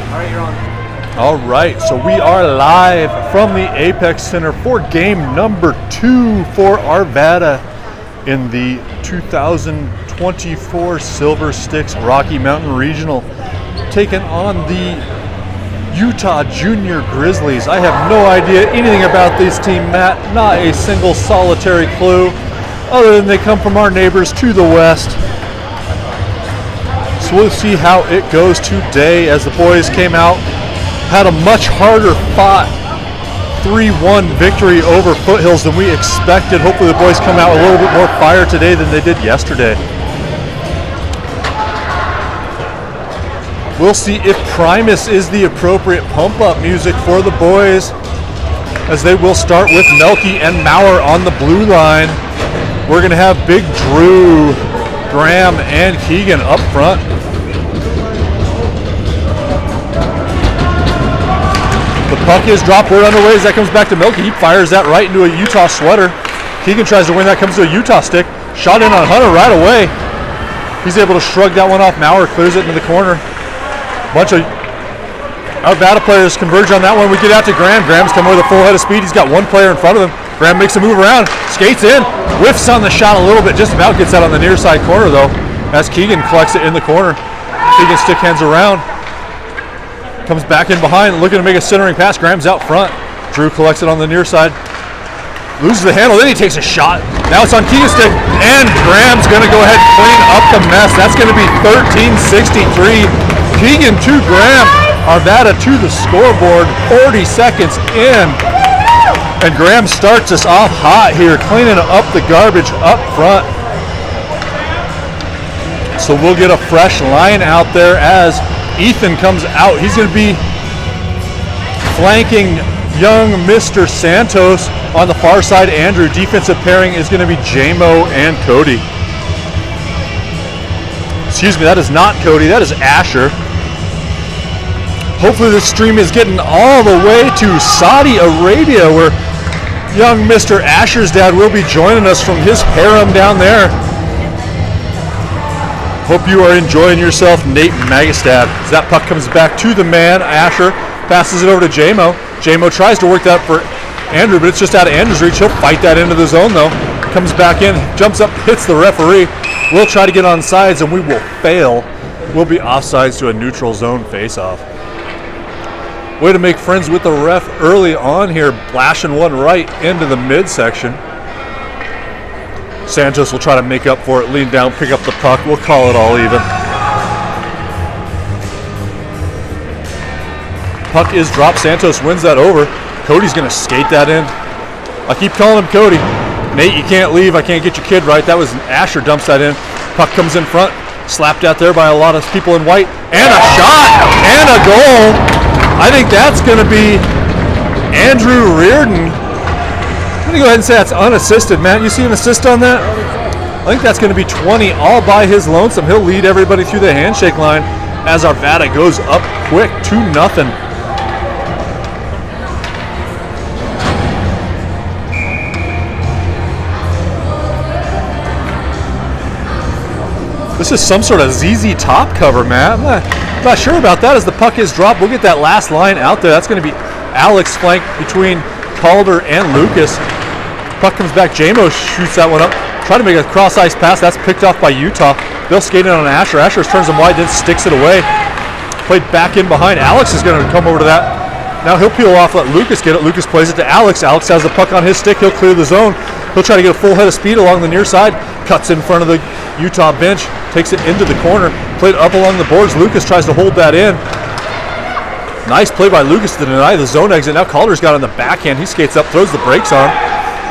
All right, you're on. All right, so we are live from the Apex Center for game number 2 for Arvada in the 2024 Silver Sticks Rocky Mountain Regional, taking on the Utah Junior Grizzlies. I have no idea anything about this team, Matt, not a single solitary clue, other than they come from our neighbors to the west. So we'll see how it goes today as the boys came out, had a much harder fought 3-1 victory over Foothills than we expected. Hopefully the boys come out with a little bit more fire today than they did yesterday. We'll see if Primus is the appropriate pump-up music for the boys, as they will start with Melky and Maurer on the blue line. We're going to have Big Drew, Graham, and Keegan up front. The puck is dropped. We're underway as that comes back to Melky. He fires that right into a Utah sweater. Keegan tries to win that, comes to a Utah stick. Shot in on Hunter right away. He's able to shrug that one off. Maurer clears it into the corner. Bunch of Arvada players converge on that one. We get out to Graham. Graham's coming with a full head of speed. He's got one player in front of him. Graham makes a move around, skates in, whiffs on the shot a little bit, just about gets out on the near side corner though, as Keegan collects it in the corner. Keegan stick hands around, comes back in behind, looking to make a centering pass. Graham's out front. Drew collects it on the near side, loses the handle, then he takes a shot. Now it's on Keegan's stick, and Graham's gonna go ahead and clean up the mess. That's gonna be 13-63. Keegan to Graham. Arvada to the scoreboard, 40 seconds in. And Graham starts us off hot here, cleaning up the garbage up front. So we'll get a fresh line out there as Ethan comes out. He's going to be flanking young Mr. Santos on the far side. Andrew, defensive pairing is going to be J-Mo and Cody. Excuse me, that is not Cody, that is Asher. Hopefully this stream is getting all the way to Saudi Arabia, where young Mr. Asher's dad will be joining us from his harem down there. Hope you are enjoying yourself, Nate Magistad. As that puck comes back to the man, Asher passes it over to J-Mo. J-Mo tries to work that for Andrew, but it's just out of Andrew's reach. He'll fight that into the zone though. Comes back in, jumps up, hits the referee. We'll try to get on sides and we will fail. We'll be offsides to a neutral zone face-off. Way to make friends with the ref early on here, blashing one right into the midsection. Santos will try to make up for it, lean down, pick up the puck. We'll call it all even. Puck is dropped. Santos wins that over. Cody's going to skate that in. I keep calling him Cody. Nate, you can't leave. I can't get your kid right. That was Asher dumps that in. Puck comes in front. Slapped out there by a lot of people in white. And a shot and a goal. I think that's going to be Andrew Reardon. I'm going to go ahead and say that's unassisted. Matt, you see an assist on that? I think that's going to be 20 all by his lonesome. He'll lead everybody through the handshake line as Arvada goes up quick, 2-0. This is some sort of ZZ Top cover, Matt. I'm not sure about that as the puck is dropped. We'll get that last line out there. That's going to be Alex flank between Calder and Lucas. Puck comes back. J-Mo shoots that one up. Try to make a cross-ice pass. That's picked off by Utah. They'll skate in on Asher. Asher turns him wide, then sticks it away. Played back in behind. Alex is going to come over to that. Now he'll peel off, let Lucas get it. Lucas plays it to Alex. Alex has the puck on his stick. He'll clear the zone. He'll try to get a full head of speed along the near side. Cuts in front of the Utah bench. Takes it into the corner. Played up along the boards. Lucas tries to hold that in. Nice play by Lucas to deny the zone exit. Now Calder's got on the backhand. He skates up, throws the brakes on.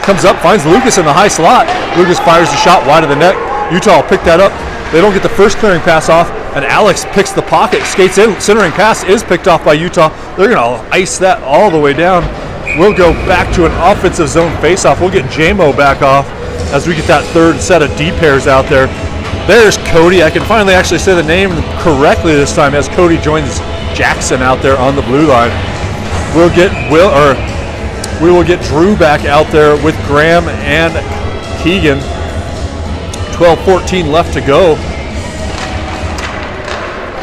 Comes up, finds Lucas in the high slot. Lucas fires the shot wide of the net. Utah will pick that up. They don't get the first clearing pass off, and Alex picks the pocket, skates in. Centering pass is picked off by Utah. They're going to ice that all the way down. We'll go back to an offensive zone faceoff. We'll get J-Mo back off as we get that third set of D pairs out there. There's Cody. I can finally actually say the name correctly this time as Cody joins Jackson out there on the blue line. We will get Drew back out there with Graham and Keegan. 12-14 left to go.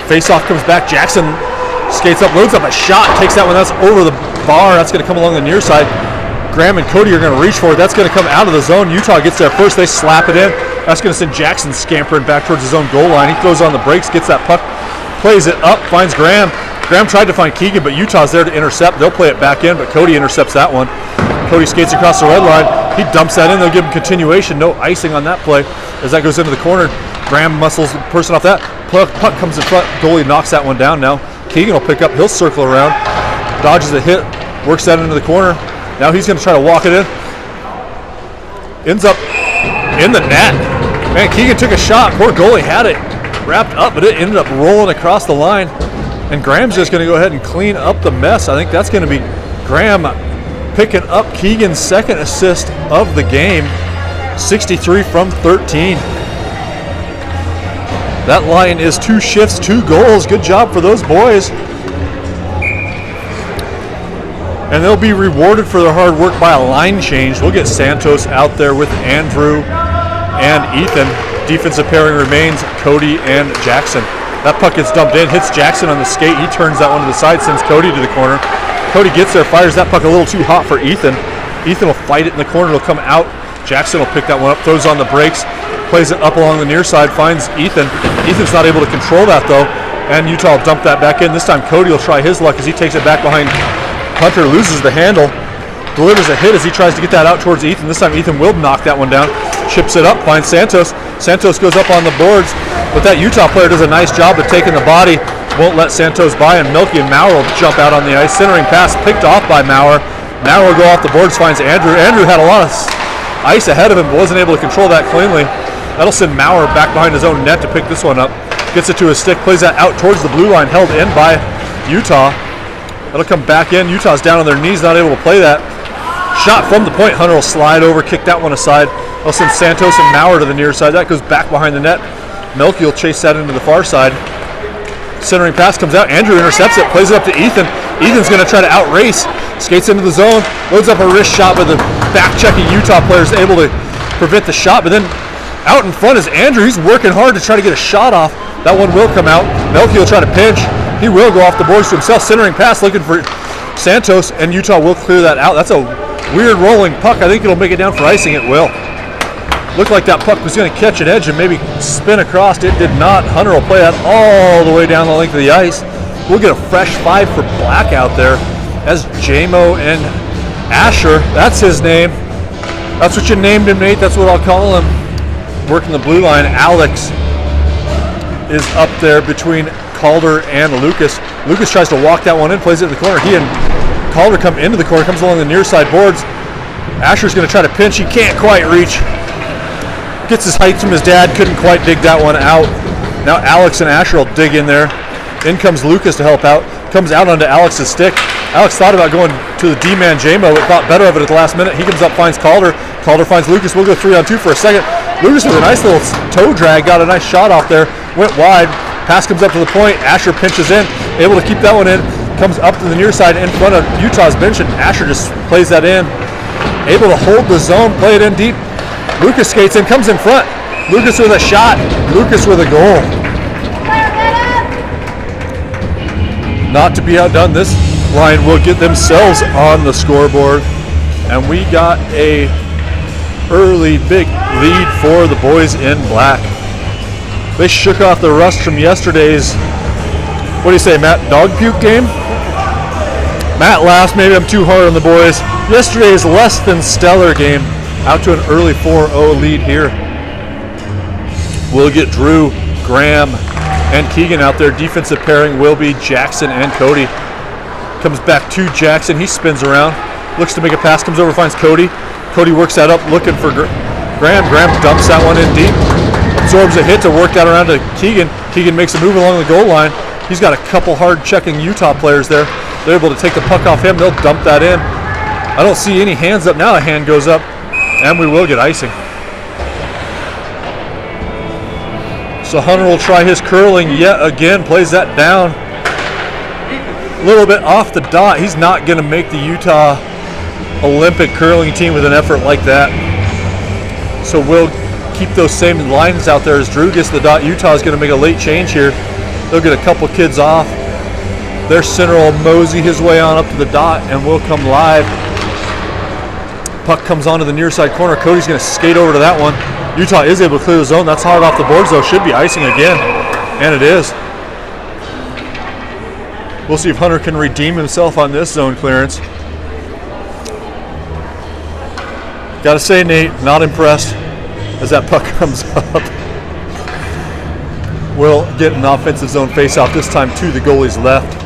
Faceoff comes back. Jackson Skates up, loads up a shot, takes that one. That's over the bar. That's going to come along the near side. Graham and Cody are going to reach for it. That's going to come out of the zone. Utah gets there first. They slap it in. That's going to send Jackson scampering back towards his own goal line. He throws on the brakes, gets that puck, plays it up, finds Graham. Graham tried to find Keegan, but Utah's there to intercept. They'll play it back in, but Cody intercepts that one. Cody skates across the red line. He dumps that in. They'll give him continuation. No icing on that play as that goes into the corner. Graham muscles the person off that. Puck comes in front. Goalie knocks that one down now. Keegan will pick up. He'll circle around. Dodges a hit. Works that into the corner. Now he's going to try to walk it in. Ends up in the net. Man, Keegan took a shot. Poor goalie had it wrapped up, but it ended up rolling across the line. And Graham's just going to go ahead and clean up the mess. I think that's going to be Graham picking up Keegan's second assist of the game. 63 from 13. That line is 2 shifts, 2 goals. Good job for those boys. And they'll be rewarded for their hard work by a line change. We'll get Santos out there with Andrew and Ethan. Defensive pairing remains Cody and Jackson. That puck gets dumped in, hits Jackson on the skate. He turns that one to the side, sends Cody to the corner. Cody gets there, fires that puck a little too hot for Ethan. Ethan will fight it in the corner, it'll come out. Jackson will pick that one up, throws on the brakes, plays it up along the near side, finds Ethan. Ethan's not able to control that though, and Utah will dump that back in. This time Cody will try his luck as he takes it back behind Hunter, loses the handle, delivers a hit as he tries to get that out towards Ethan. This time Ethan will knock that one down, chips it up, finds Santos. Santos goes up on the boards, but that Utah player does a nice job of taking the body, won't let Santos by, and Milky and Maurer will jump out on the ice. Centering pass picked off by Maurer. Maurer will go off the boards, finds Andrew. Andrew had a lot of ice ahead of him, but wasn't able to control that cleanly. That'll send Maurer back behind his own net to pick this one up. Gets it to his stick, plays that out towards the blue line, held in by Utah. That'll come back in. Utah's down on their knees, not able to play that. Shot from the point. Hunter will slide over, kick that one aside. They'll send Santos and Maurer to the near side. That goes back behind the net. Milky will chase that into the far side. Centering pass comes out. Andrew intercepts it, plays it up to Ethan. Ethan's going to try to outrace. Skates into the zone, loads up a wrist shot, but the back-checking Utah player is able to prevent the shot. But then out in front is Andrew. He's working hard to try to get a shot off. That one will come out. Milky will try to pinch. He will go off the boards to himself. Centering pass looking for Santos, and Utah will clear that out. That's a weird rolling puck. I think it'll make it down for icing. It will. Looked like that puck was going to catch an edge and maybe spin across. It did not. Hunter will play that all the way down the length of the ice. We'll get a fresh 5 for Black out there as J-Mo and Asher. That's his name. That's what you named him, Nate. That's what I'll call him. Working the blue line. Alex is up there between Calder and Lucas. Lucas tries to walk that one in, plays it in the corner. He and Calder come into the corner, comes along the near side boards. Asher's going to try to pinch. He can't quite reach. Gets his height from his dad, couldn't quite dig that one out. Now Alex and Asher will dig in there. In comes Lucas to help out. Comes out onto Alex's stick. Alex thought about going to the D-man J-Mo, but thought better of it at the last minute. He comes up, finds Calder. Calder finds Lucas. We'll go 3-on-2 for a second. Lucas with a nice little toe drag, got a nice shot off there. Went wide. Pass comes up to the point. Asher pinches in, able to keep that one in. Comes up to the near side in front of Utah's bench, and Asher just plays that in. Able to hold the zone, play it in deep. Lucas skates in, comes in front. Lucas with a shot. Lucas with a goal. Not to be outdone, this line will get themselves on the scoreboard. And we got a early big lead for the boys in black. They shook off the rust from yesterday's, what do you say, Matt, dog puke game? Matt laughs, maybe I'm too hard on the boys. Yesterday's less than stellar game. Out to an early 4-0 lead here. We'll get Drew, Graham, and Keegan out there. Defensive pairing will be Jackson and Cody. Comes back to Jackson. He spins around. Looks to make a pass. Comes over, finds Cody. Cody works that up, looking for Graham. Graham dumps that one in deep. Absorbs a hit to work that around to Keegan. Keegan makes a move along the goal line. He's got a couple hard-checking Utah players there. They're able to take the puck off him. They'll dump that in. I don't see any hands up. Now a hand goes up. And we will get icing. So Hunter will try his curling yet again. Plays that down. A little bit off the dot. He's not going to make the Utah Olympic curling team with an effort like that. So we'll keep those same lines out there as Drew gets the dot. Utah is going to make a late change here. They'll get a couple kids off. Their center will mosey his way on up to the dot and will come live. Puck comes onto the near side corner. Cody's going to skate over to that one. Utah is able to clear the zone. That's hard off the boards, though. Should be icing again. And it is. We'll see if Hunter can redeem himself on this zone clearance. Gotta say, Nate, not impressed as that puck comes up. We'll get an offensive zone faceoff, this time to the goalie's left.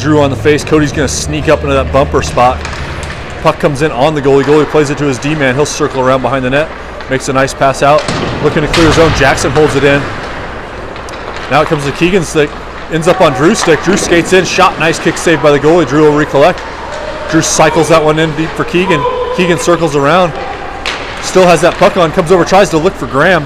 Drew on the face. Cody's going to sneak up into that bumper spot. Puck comes in on the goalie. Goalie plays it to his D-man. He'll circle around behind the net. Makes a nice pass out. Looking to clear his own. Jackson holds it in. Now it comes to Keegan's stick. Ends up on Drew's stick. Drew skates in. Shot. Nice kick saved by the goalie. Drew will recollect. Drew cycles that one in deep for Keegan. Keegan circles around. Still has that puck on. Comes over. Tries to look for Graham.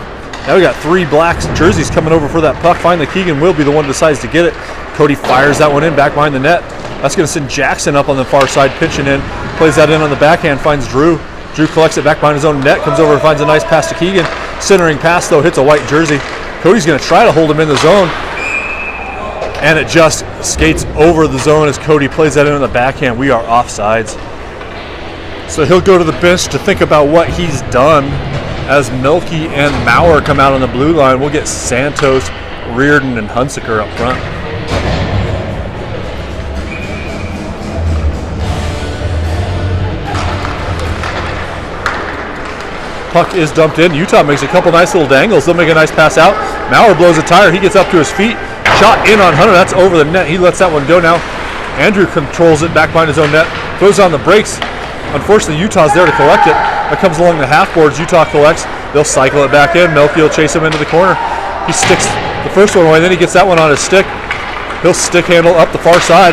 Now we got 3 black jerseys coming over for that puck. Finally, Keegan will be the one who decides to get it. Cody fires that one in back behind the net. That's going to send Jackson up on the far side, pitching in. Plays that in on the backhand, finds Drew. Drew collects it back behind his own net, comes over and finds a nice pass to Keegan. Centering pass, though, hits a white jersey. Cody's going to try to hold him in the zone. And it just skates over the zone as Cody plays that in on the backhand. We are offsides. So he'll go to the bench to think about what he's done as Melky and Maurer come out on the blue line. We'll get Santos, Reardon, and Hunsaker up front. Puck is dumped in. Utah makes a couple nice little dangles. They'll make a nice pass out. Maurer blows a tire. He gets up to his feet. Shot in on Hunter. That's over the net. He lets that one go now. Andrew controls it back behind his own net. Throws on the brakes. Unfortunately, Utah's there to collect it. That comes along the half boards. Utah collects. They'll cycle it back in. Melky will chase him into the corner. He sticks the first one away. Then he gets that one on his stick. He'll stick handle up the far side.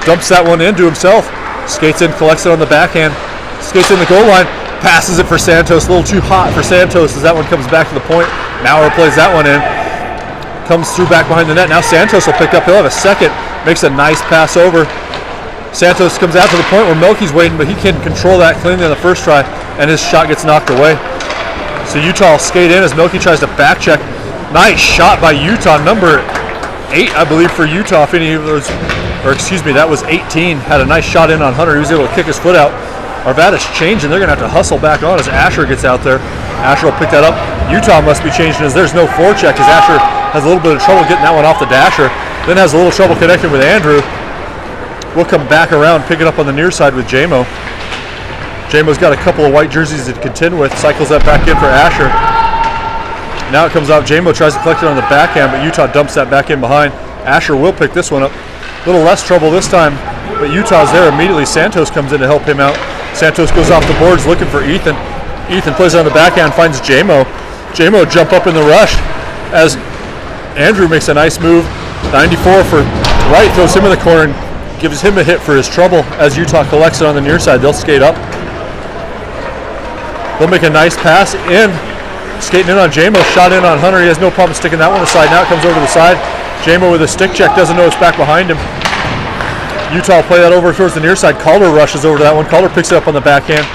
Dumps that one into himself. Skates in, collects it on the backhand. Skates in the goal line. Passes it for Santos. A little too hot for Santos as that one comes back to the point. Maurer plays that one in. Comes through back behind the net. Now Santos will pick up. He'll have a second. Makes a nice pass over. Santos comes out to the point where Melky's waiting, but he can control that cleanly on the first try, and his shot gets knocked away. So Utah will skate in as Melky tries to back check. Nice shot by Utah. Number 8, I believe, for Utah. If any of those, or excuse me, that was 18. Had a nice shot in on Hunter. He was able to kick his foot out. Arvada's changing. They're going to have to hustle back on as Asher gets out there. Asher will pick that up. Utah must be changing as there's no forecheck as Asher has a little bit of trouble getting that one off the dasher. Then has a little trouble connecting with Andrew. We'll come back around, pick it up on the near side with Jamo. Jamo's got a couple of white jerseys to contend with. Cycles that back in for Asher. Now it comes off. Jamo tries to collect it on the backhand, but Utah dumps that back in behind. Asher will pick this one up. A little less trouble this time, but Utah's there immediately. Santos comes in to help him out. Santos goes off the boards looking for Ethan. Ethan plays on the backhand, finds Jamo. Jamo jump up in the rush as Andrew makes a nice move. 94 for Wright, throws him in the corner and gives him a hit for his trouble as Utah collects it on the near side. They'll skate up. They'll make a nice pass in. Skating in on Jamo, shot in on Hunter. He has no problem sticking that one aside. Now it comes over to the side. Jamo with a stick check, doesn't know it's back behind him. Utah will play that over towards the near side. Calder rushes over to that one. Calder picks it up on the backhand.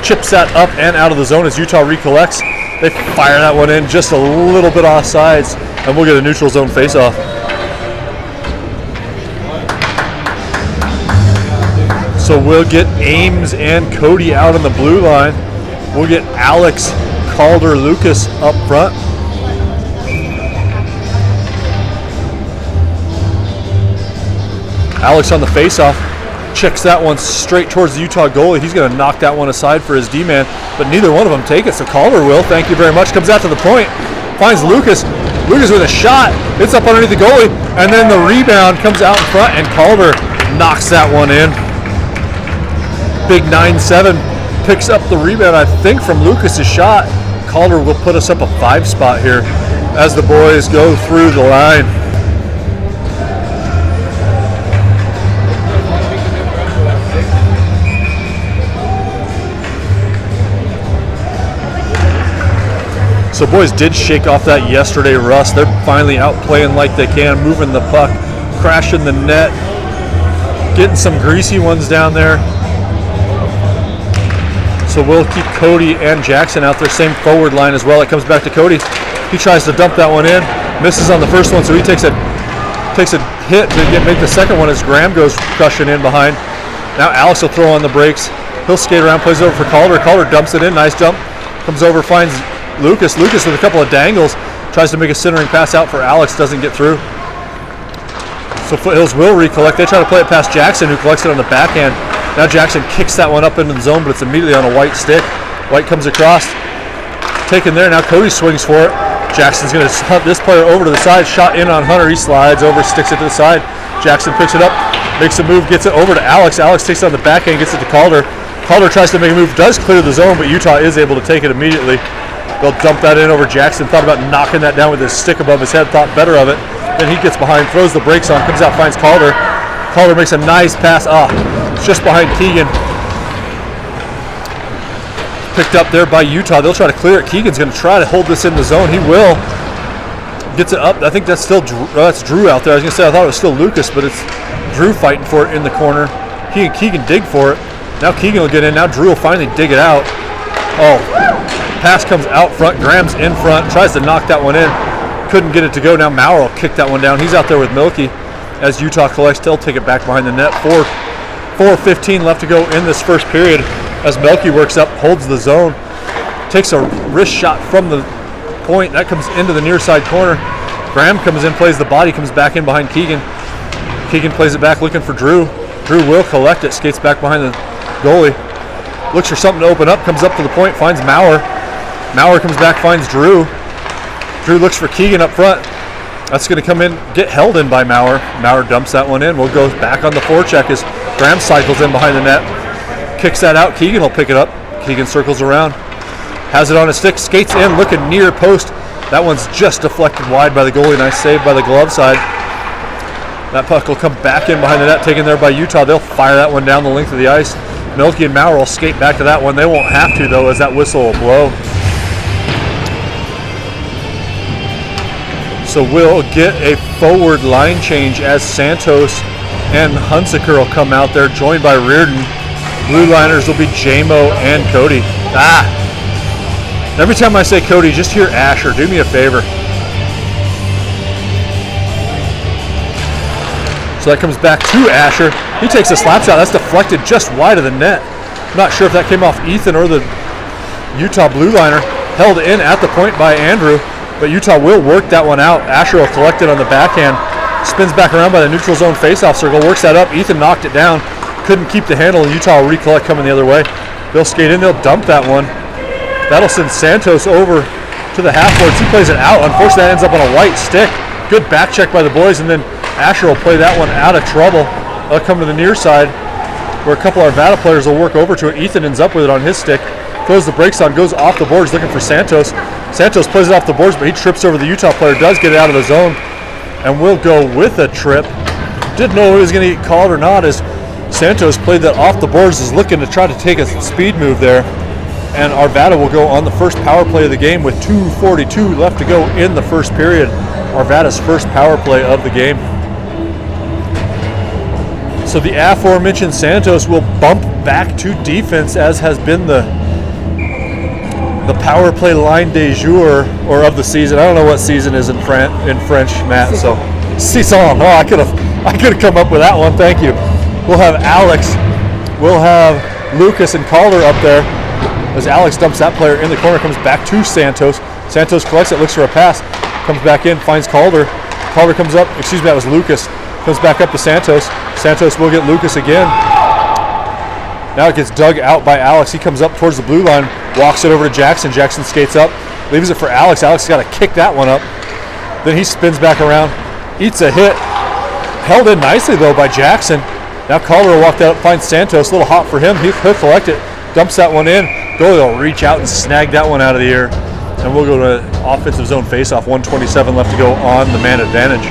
Chips that up and out of the zone as Utah recollects. They fire that one in just a little bit off sides, and we'll get a neutral zone faceoff. So we'll get Ames and Cody out on the blue line. We'll get Alex, Calder, Lucas up front. Alex on the faceoff. Checks that one straight towards the Utah goalie. He's going to knock that one aside for his D-man, but neither one of them take it, so Calder will. Thank you very much. Comes out to the point. Finds Lucas. Lucas with a shot. It's up underneath the goalie, and then the rebound comes out in front, and Calder knocks that one in. Big 9-7 picks up the rebound, I think, from Lucas's shot. Calder will put us up a 5 spot here as the boys go through the line. So boys did shake off that yesterday rust. They're finally out playing like they can, moving the puck, crashing the net, getting some greasy ones down there. So we'll keep Cody and Jackson out there, same forward line as well. It comes back to Cody. He tries to dump that one in, misses on the first one, so he takes a takes a hit to make the second one as Graham goes crushing in behind. Now Alex will throw on the brakes. He'll skate around, plays over for Calder. Calder dumps it in, nice jump. Comes over, finds Lucas. Lucas with a couple of dangles. Tries to make a centering pass out for Alex, doesn't get through. So Foothills will recollect. They try to play it past Jackson, who collects it on the backhand. Now Jackson kicks that one up into the zone, but it's immediately on a White stick. White comes across, taken there. Now Cody swings for it. Jackson's going to hunt this player over to the side. Shot in on Hunter. He slides over, sticks it to the side. Jackson picks it up, makes a move, gets it over to Alex. Alex takes it on the backhand, gets it to Calder. Calder tries to make a move, does clear the zone, but Utah is able to take it immediately. They'll dump that in over Jackson. Thought about knocking that down with his stick above his head. Thought better of it. Then he gets behind, throws the brakes on, comes out, finds Calder. Calder makes a nice pass. It's just behind Keegan. Picked up there by Utah. They'll try to clear it. Keegan's going to try to hold this in the zone. He will. Gets it up. I think that's still that's Drew out there. I was going to say I thought it was still Lucas, but it's Drew fighting for it in the corner. Keegan dig for it. Now Keegan will get in. Now Drew will finally dig it out. Pass comes out front. Graham's in front. Tries to knock that one in. Couldn't get it to go. Now Maurer will kick that one down. He's out there with Milky. As Utah collects, they'll take it back behind the net. 4:15 left to go in this first period. As Melky works up, holds the zone, takes a wrist shot from the point. That comes into the near side corner. Graham comes in, plays the body, comes back in behind Keegan. Keegan plays it back, looking for Drew. Drew will collect it, skates back behind the goalie. Looks for something to open up, comes up to the point, finds Maurer. Maurer comes back, finds Drew. Drew looks for Keegan up front. That's going to come in, get held in by Maurer. Maurer dumps that one in. We'll go back on the forecheck as Graham cycles in behind the net. Kicks that out. Keegan will pick it up. Keegan circles around. Has it on his stick. Skates in, looking near post. That one's just deflected wide by the goalie. Nice save by the glove side. That puck will come back in behind the net, taken there by Utah. They'll fire that one down the length of the ice. Milky and Maurer will skate back to that one. They won't have to, though, as that whistle will blow. So we'll get a forward line change as Santos and Hunsaker will come out there, joined by Reardon. Blue liners will be J-Mo and Cody. Every time I say Cody, just hear Asher. Do me a favor. So that comes back to Asher. He takes a slap shot. That's deflected just wide of the net. I'm not sure if that came off Ethan or the Utah blue liner. Held in at the point by Andrew, but Utah will work that one out. Asher will collect it on the backhand. Spins back around by the neutral zone faceoff circle. Works that up. Ethan knocked it down. Couldn't keep the handle, and Utah will recollect coming the other way. They'll skate in. They'll dump that one. That'll send Santos over to the half boards. He plays it out. Unfortunately, that ends up on a White stick. Good back check by the boys, and then Asher will play that one out of trouble. They'll come to the near side where a couple of Arvada players will work over to it. Ethan ends up with it on his stick. Throws the brakes on, goes off the boards looking for Santos. Santos plays it off the boards, but he trips over the Utah player, does get it out of the zone, and will go with a trip. Didn't know if he was going to get called or not as Santos played that off the boards, is looking to try to take a speed move there. And Arvada will go on the first power play of the game with 2:42 left to go in the first period. Arvada's first power play of the game. So the aforementioned Santos will bump back to defense, as has been the power play line de jour, or of the season. I don't know what season is in French, Matt. So saison. I could have come up with that one. Thank you. We'll have Alex. We'll have Lucas and Calder up there. As Alex dumps that player in the corner, comes back to Santos. Santos collects it, looks for a pass, comes back in, finds Calder. Calder comes up. Excuse me, that was Lucas. Comes back up to Santos. Santos will get Lucas again. Now it gets dug out by Alex. He comes up towards the blue line, walks it over to Jackson. Jackson skates up, leaves it for Alex. Alex got to kick that one up. Then he spins back around, eats a hit. Held in nicely, though, by Jackson. Now Calder will walk that up, finds Santos. A little hot for him. He'll collect it, dumps that one in. Goalie will reach out and snag that one out of the air. And we'll go to offensive zone faceoff. 1:27 left to go on the man advantage.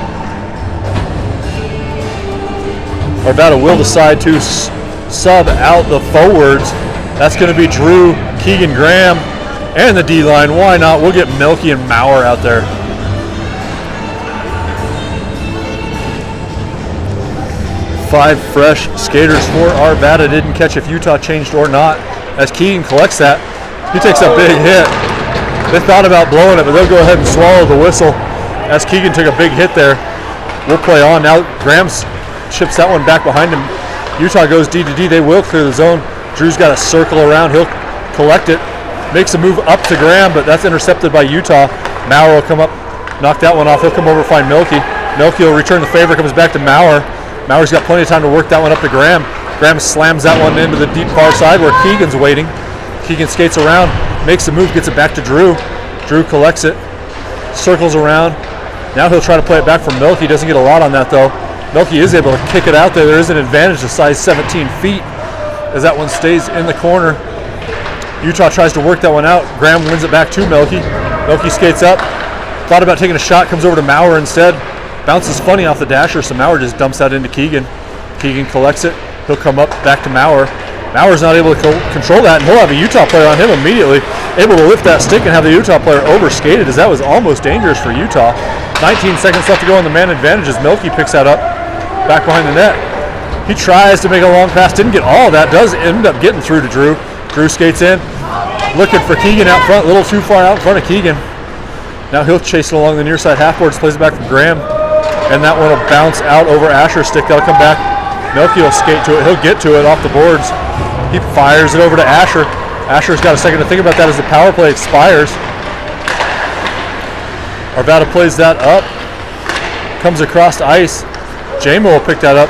Arvada will decide to sub out the forwards. That's going to be Drew, Keegan Graham, and the D-line. Why not? We'll get Milky and Maurer out there. Five fresh skaters for Arvada. Didn't catch if Utah changed or not. As Keegan collects that, he takes a big hit. They thought about blowing it, but they'll go ahead and swallow the whistle as Keegan took a big hit there. will play on. Now Graham chips that one back behind him. Utah goes D to D. They will clear the zone. Drew's got a circle around. He'll collect it. Makes a move up to Graham, but that's intercepted by Utah. Maurer will come up, knock that one off. He'll come over and find Milky. Milky will return the favor, comes back to Maurer. Maurer's got plenty of time to work that one up to Graham. Graham slams that one into the deep far side where Keegan's waiting. Keegan skates around, makes a move, gets it back to Drew. Drew collects it, circles around. Now he'll try to play it back from Milky. Doesn't get a lot on that though. Milky is able to kick it out there. There is an advantage to size 17 feet as that one stays in the corner. Utah tries to work that one out. Graham wins it back to Milky. Milky skates up. Thought about taking a shot, comes over to Maurer instead. Bounces funny off the dasher, so Maurer just dumps that into Keegan. Keegan collects it. He'll come up back to Maurer. Maurer's not able to control that, and he'll have a Utah player on him immediately. Able to lift that stick and have the Utah player overskated, as that was almost dangerous for Utah. 19 seconds left to go on the man advantage as Milky picks that up back behind the net. He tries to make a long pass, didn't get all of that, does end up getting through to Drew. Drew skates in, looking for Keegan out front, a little too far out in front of Keegan. Now he'll chase it along the near side half boards, plays it back from Graham, and that one will bounce out over Asher's stick. That'll come back. Milky will skate to it. He'll get to it off the boards. He fires it over to Asher. Asher's got a second to think about that as the power play expires. Arvada plays that up, comes across the ice. Jamo will pick that up.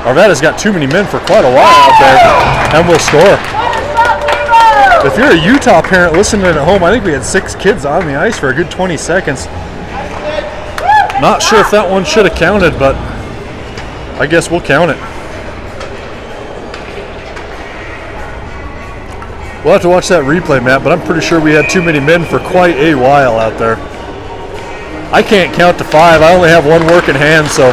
Arvada's got too many men for quite a while out there, and will score. If you're a Utah parent listening at home, I think we had 6 kids on the ice for a good 20 seconds. Not sure if that one should have counted, but I guess we'll count it. We'll have to watch that replay, Matt, but I'm pretty sure we had too many men for quite a while out there. I can't count to 5. I only have one working hand, so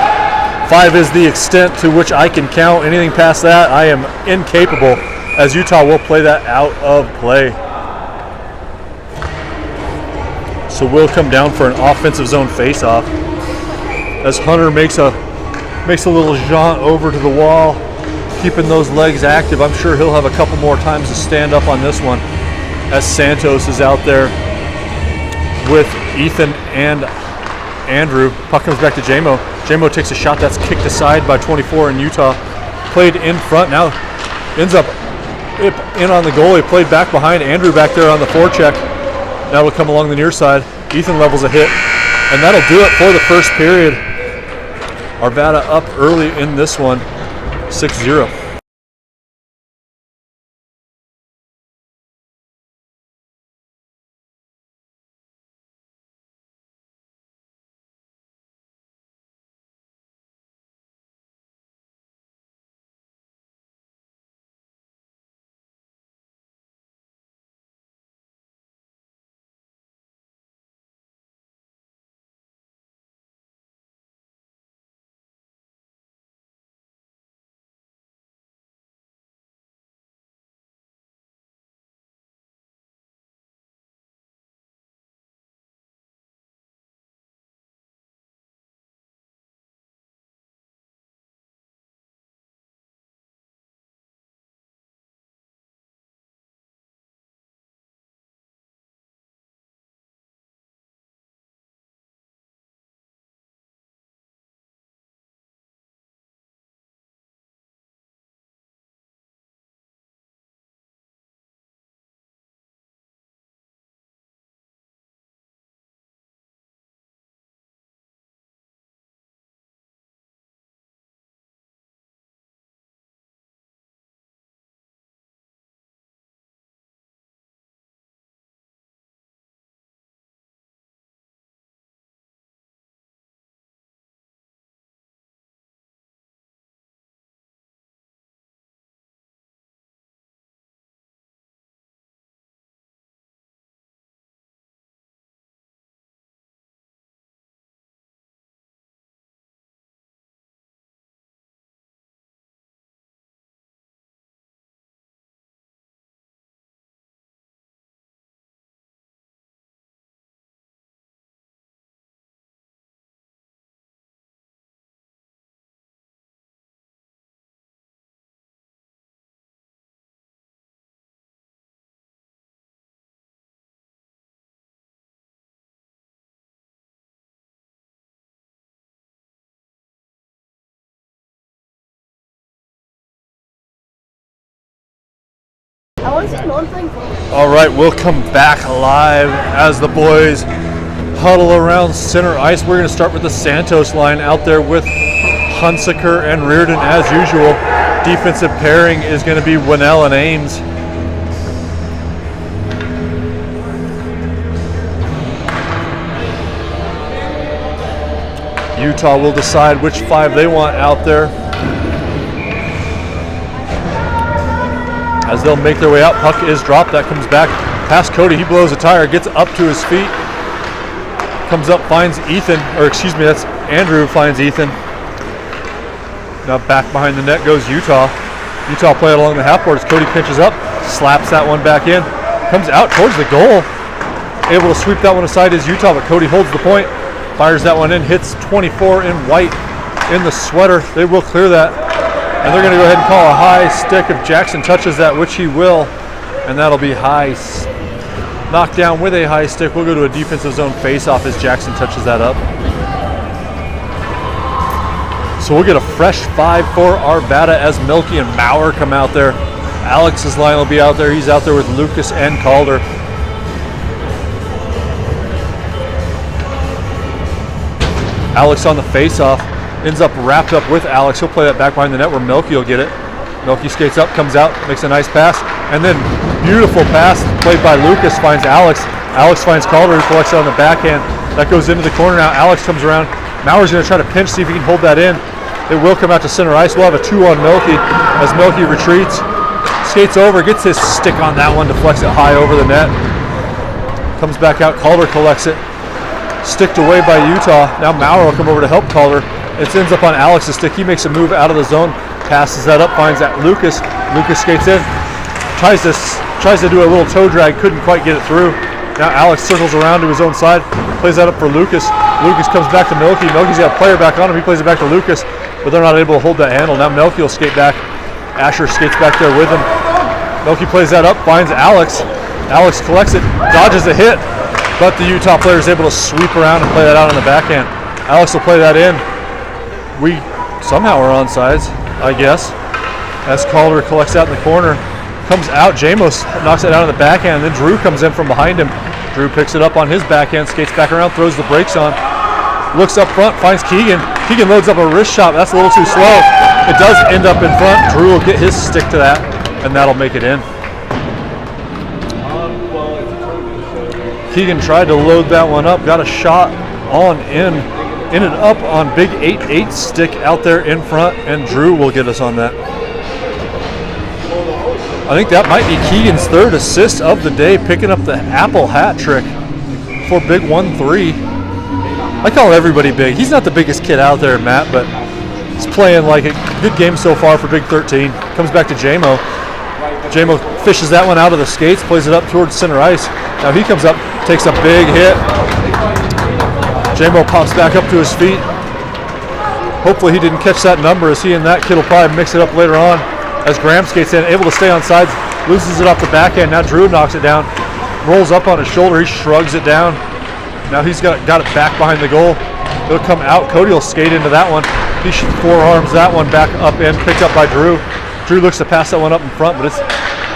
5 is the extent to which I can count. Anything past that, I am incapable, as Utah will play that out of play. So we'll come down for an offensive zone face-off as Hunter makes a little jaunt over to the wall, keeping those legs active. I'm sure he'll have a couple more times to stand up on this one as Santos is out there with Ethan and Andrew. Puck comes back to Jamo. Jamo takes a shot that's kicked aside by 24 in Utah. Played in front, now ends up in on the goalie, played back behind Andrew back there on the forecheck. Now will come along the near side. Ethan levels a hit, and that'll do it for the first period. Arvada up early in this one, 6-0. I want to see one thing. All right, we'll come back live as the boys huddle around center ice. We're going to start with the Santos line out there with Hunsaker and Reardon as usual. Defensive pairing is going to be Winnell and Ames. Utah will decide which 5 they want out there as they'll make their way out. Puck is dropped. That comes back past Cody. He blows a tire, gets up to his feet, comes up, finds Ethan, or excuse me, that's Andrew finds Ethan. Now back behind the net goes Utah. Utah play it along the half boards. Cody pinches up, slaps that one back in, comes out towards the goal. Able to sweep that one aside is Utah, but Cody holds the point. Fires that one in, hits 24 in white in the sweater. They will clear that. And they're going to go ahead and call a high stick if Jackson touches that, which he will. And that'll be high. Knocked down with a high stick. We'll go to a defensive zone face-off as Jackson touches that up. So we'll get a fresh 5 for Arvada as Milky and Maurer come out there. Alex's line will be out there. He's out there with Lucas and Calder. Alex on the face-off, ends up wrapped up with Alex. He'll play that back behind the net where Milky will get it. Milky skates up, comes out, makes a nice pass, and then beautiful pass played by Lucas, finds Alex. Alex finds Calder, who collects it on the backhand. That goes into the corner now. Alex comes around. Maurer's going to try to pinch, see if he can hold that in. It will come out to center ice. We'll have a 2 on Milky as Milky retreats, skates over, gets his stick on that one, deflects it high over the net. Comes back out, Calder collects it. Sticked away by Utah. Now Maurer will come over to help Calder. It ends up on Alex's stick. He makes a move out of the zone, passes that up, finds that Lucas. Lucas skates in, tries to do a little toe drag, couldn't quite get it through. Now Alex circles around to his own side, plays that up for Lucas. Lucas comes back to Milky. Milky's got a player back on him. He plays it back to Lucas, but they're not able to hold that handle. Now Milky will skate back. Asher skates back there with him. Milky plays that up, finds Alex. Alex collects it, dodges a hit, but the Utah player is able to sweep around and play that out on the backhand. Alex will play that in. We somehow are onside, I guess, as Calder collects out in the corner. Comes out, Jamos knocks it out on the backhand, and then Drew comes in from behind him. Drew picks it up on his backhand, skates back around, throws the brakes on, looks up front, finds Keegan. Keegan loads up a wrist shot. That's a little too slow. It does end up in front. Drew will get his stick to that, and that'll make it in. Keegan tried to load that one up, got a shot on in, ended up on big 8-8 stick out there in front, and Drew will get us on that. I think that might be Keegan's 3rd assist of the day, picking up the Apple hat trick for big 1-3. I call everybody big. He's not the biggest kid out there, Matt, but he's playing like a good game so far for big 13. Comes back to Jamo. Jamo fishes that one out of the skates, plays it up towards center ice. Now he comes up, takes a big hit. Jamo pops back up to his feet. Hopefully he didn't catch that number, as he and that kid will probably mix it up later on. As Graham skates in, able to stay on sides, loses it off the backhand. Now Drew knocks it down, rolls up on his shoulder, he shrugs it down. Now he's got it back behind the goal. It'll come out, Cody will skate into that one. He forearms that one back up in, picked up by Drew. Drew looks to pass that one up in front, but it's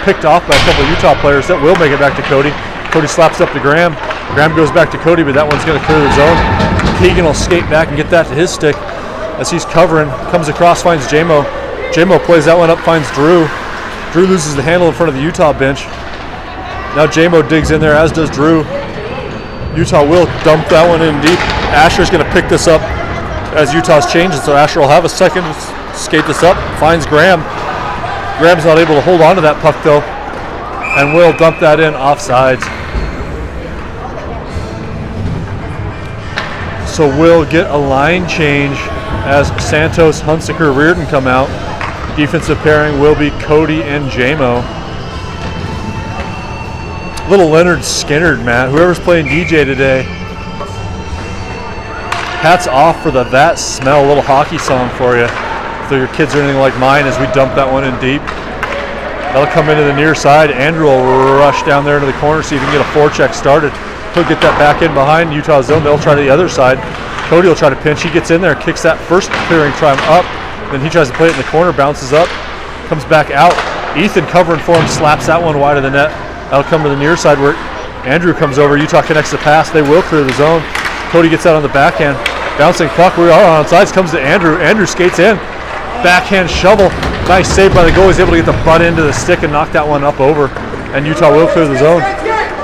picked off by a couple of Utah players. That will make it back to Cody. Cody slaps up to Graham. Graham goes back to Cody, but that one's going to clear the zone. Keegan will skate back and get that to his stick as he's covering. Comes across, finds Jamo. Jamo plays that one up, finds Drew. Drew loses the handle in front of the Utah bench. Now Jamo digs in there, as does Drew. Utah will dump that one in deep. Asher's going to pick this up as Utah's changing, so Asher will have a second to skate this up. Finds Graham. Graham's not able to hold on to that puck though, and will dump that in offsides. So we'll get a line change as Santos, Hunsaker, Reardon come out. Defensive pairing will be Cody and Jamo. Little Leonard Skinner, Matt. Whoever's playing DJ today, hats off for the That Smell, little hockey song for you. If your kids are anything like mine, as we dump that one in deep. That'll come into the near side. Andrew will rush down there into the corner, see if he can get a forecheck started. He'll get that back in behind Utah's zone. They'll try the other side. Cody will try to pinch. He gets in there, kicks that first clearing try up. Then he tries to play it in the corner, bounces up, comes back out. Ethan covering for him, slaps that one wide of the net. That'll come to the near side where Andrew comes over. Utah connects the pass. They will clear the zone. Cody gets out on the backhand. Bouncing puck. We are on sides. Comes to Andrew. Andrew skates in. Backhand shovel. Nice save by the goalie. He's able to get the butt into the stick and knock that one up over. And Utah will clear the zone.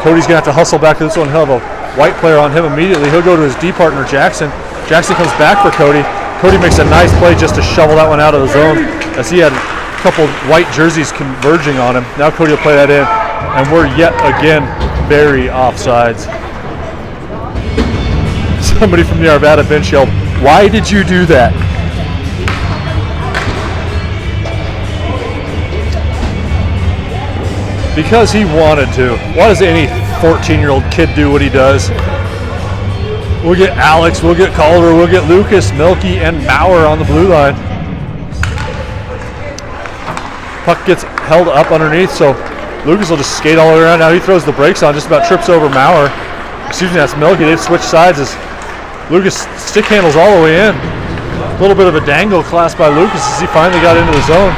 Cody's going to have to hustle back to this one. He'll have a white player on him immediately. He'll go to his D partner, Jackson. Jackson comes back for Cody. Cody makes a nice play just to shovel that one out of the zone as he had a couple white jerseys converging on him. Now Cody will play that in. And we're yet again very offsides. Somebody from the Arvada bench yelled, "Why did you do that?" Because he wanted to. Why does any 14-year-old kid do what he does? We'll get Alex, we'll get Calder, we'll get Lucas, Milky, and Bauer on the blue line. Puck gets held up underneath, so Lucas will just skate all the way around. Now he throws the brakes on, just about trips over Maurer. Excuse me, that's Milky. They've switched sides as Lucas stick handles all the way in. A little bit of a dangle class by Lucas as he finally got into the zone.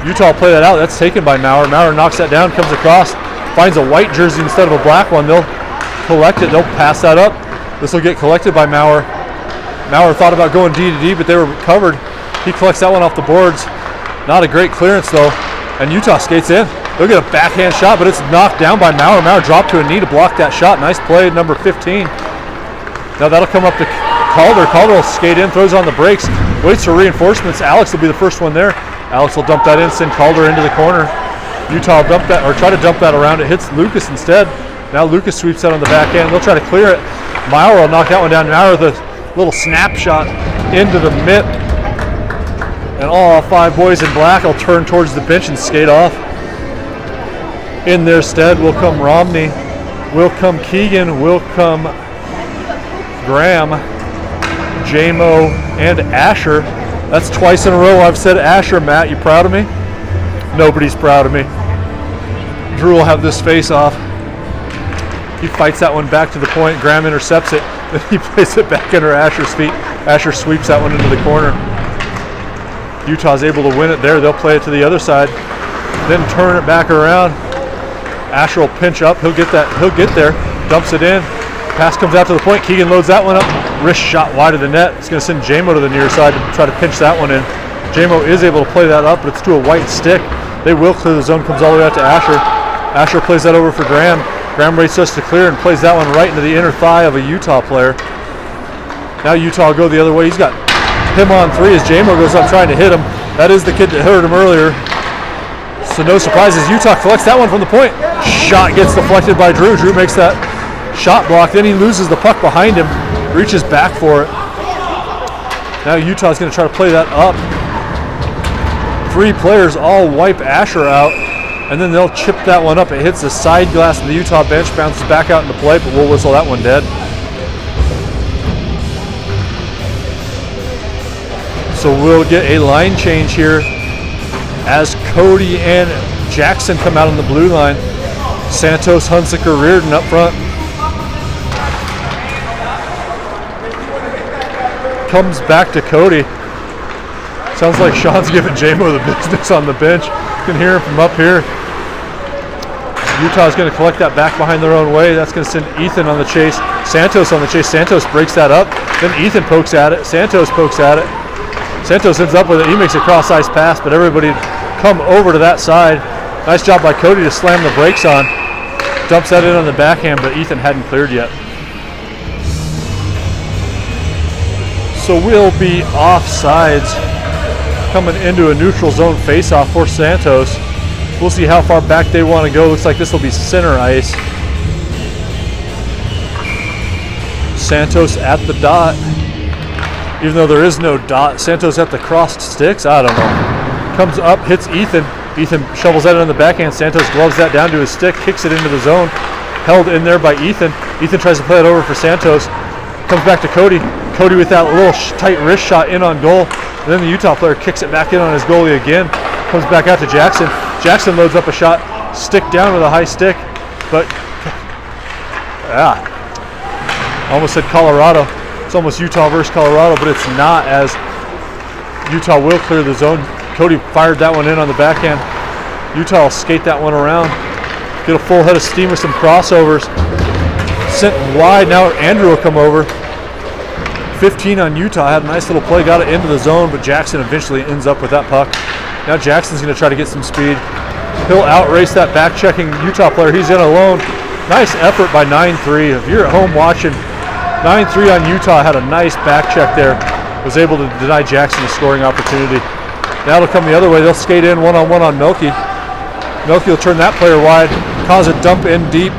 Utah will play that out. That's taken by Maurer. Maurer knocks that down, comes across, finds a white jersey instead of a black one. They'll collect it. They'll pass that up. This will get collected by Maurer. Maurer thought about going D to D, but they were covered. He collects that one off the boards. Not a great clearance, though. And Utah skates in. They'll get a backhand shot, but it's knocked down by Maurer. Maurer dropped to a knee to block that shot. Nice play, number 15. Now that'll come up to Calder. Calder will skate in, throws on the brakes, waits for reinforcements. Alex will be the first one there. Alex will dump that in, send Calder into the corner. Utah will dump that, or try to dump that around. It hits Lucas instead. Now Lucas sweeps that on the backhand. They'll try to clear it. Maurer will knock that one down. Maurer with a little snapshot into the mitt. And all 5 boys in black will turn towards the bench and skate off. In their stead will come Romney, will come Keegan, will come Graham, J-Mo, and Asher. That's twice in a row I've said Asher. Matt, you proud of me? Nobody's proud of me. Drew will have this face off. He fights that one back to the point. Graham intercepts it. Then he plays it back under Asher's feet. Asher sweeps that one into the corner. Utah's able to win it there. They'll play it to the other side. Then turn it back around. Asher will pinch up. He'll get there. Dumps it in. Pass comes out to the point. Keegan loads that one up. Wrist shot wide of the net. It's going to send J-Mo to the near side to try to pinch that one in. J-Mo is able to play that up, but it's to a white stick. They will clear the zone. Comes all the way out to Asher. Asher plays that over for Graham. Graham races to clear and plays that one right into the inner thigh of a Utah player. Now Utah will go the other way. He's got him on 3 as J-Mo goes up trying to hit him. That is the kid that hurt him earlier. So no surprises. Utah collects that one from the point. Shot gets deflected by Drew. Drew makes that shot block. Then he loses the puck behind him. Reaches back for it. Now Utah's going to try to play that up. 3 players all wipe Asher out. And then they'll chip that one up. It hits the side glass of the Utah bench. Bounces back out into play, but we'll whistle that one dead. So we'll get a line change here as Cody and Jackson come out on the blue line. Santos, Hunsaker, Reardon up front. Comes back to Cody. Sounds like Sean's giving J-Mo the business on the bench. You can hear him from up here. Utah's going to collect that back behind their own way. That's going to send Ethan on the chase. Santos on the chase. Santos breaks that up. Then Ethan pokes at it. Santos pokes at it. Santos ends up with it. He makes a cross-ice pass, but everybody come over to that side. Nice job by Cody to slam the brakes on. Dumps that in on the backhand, but Ethan hadn't cleared yet. So we'll be offsides coming into a neutral zone face-off for Santos. We'll see how far back they want to go. Looks like this will be center ice. Santos at the dot. Even though there is no dot, Santos at the crossed sticks. I don't know. Comes up, hits Ethan. Ethan shovels that in on the backhand. Santos gloves that down to his stick, kicks it into the zone. Held in there by Ethan. Ethan tries to play it over for Santos. Comes back to Cody. Cody with that little tight wrist shot in on goal. And then the Utah player kicks it back in on his goalie again. Comes back out to Jackson. Jackson loads up a shot. Stick down with a high stick. But, almost said Colorado. It's almost Utah versus Colorado, but it's not, as Utah will clear the zone. Cody fired that one in on the backhand. Utah will skate that one around. Get a full head of steam with some crossovers. Sent wide, now Andrew will come over. 15 on Utah, had a nice little play, got it into the zone, but Jackson eventually ends up with that puck. Now Jackson's gonna try to get some speed. He'll outrace that back-checking Utah player. He's in alone. Nice effort by 9-3. If you're at home watching, 9-3 on Utah, had a nice back check there. Was able to deny Jackson a scoring opportunity. Now it'll come the other way. They'll skate in one-on-one on Milky. Milky will turn that player wide, cause a dump in deep.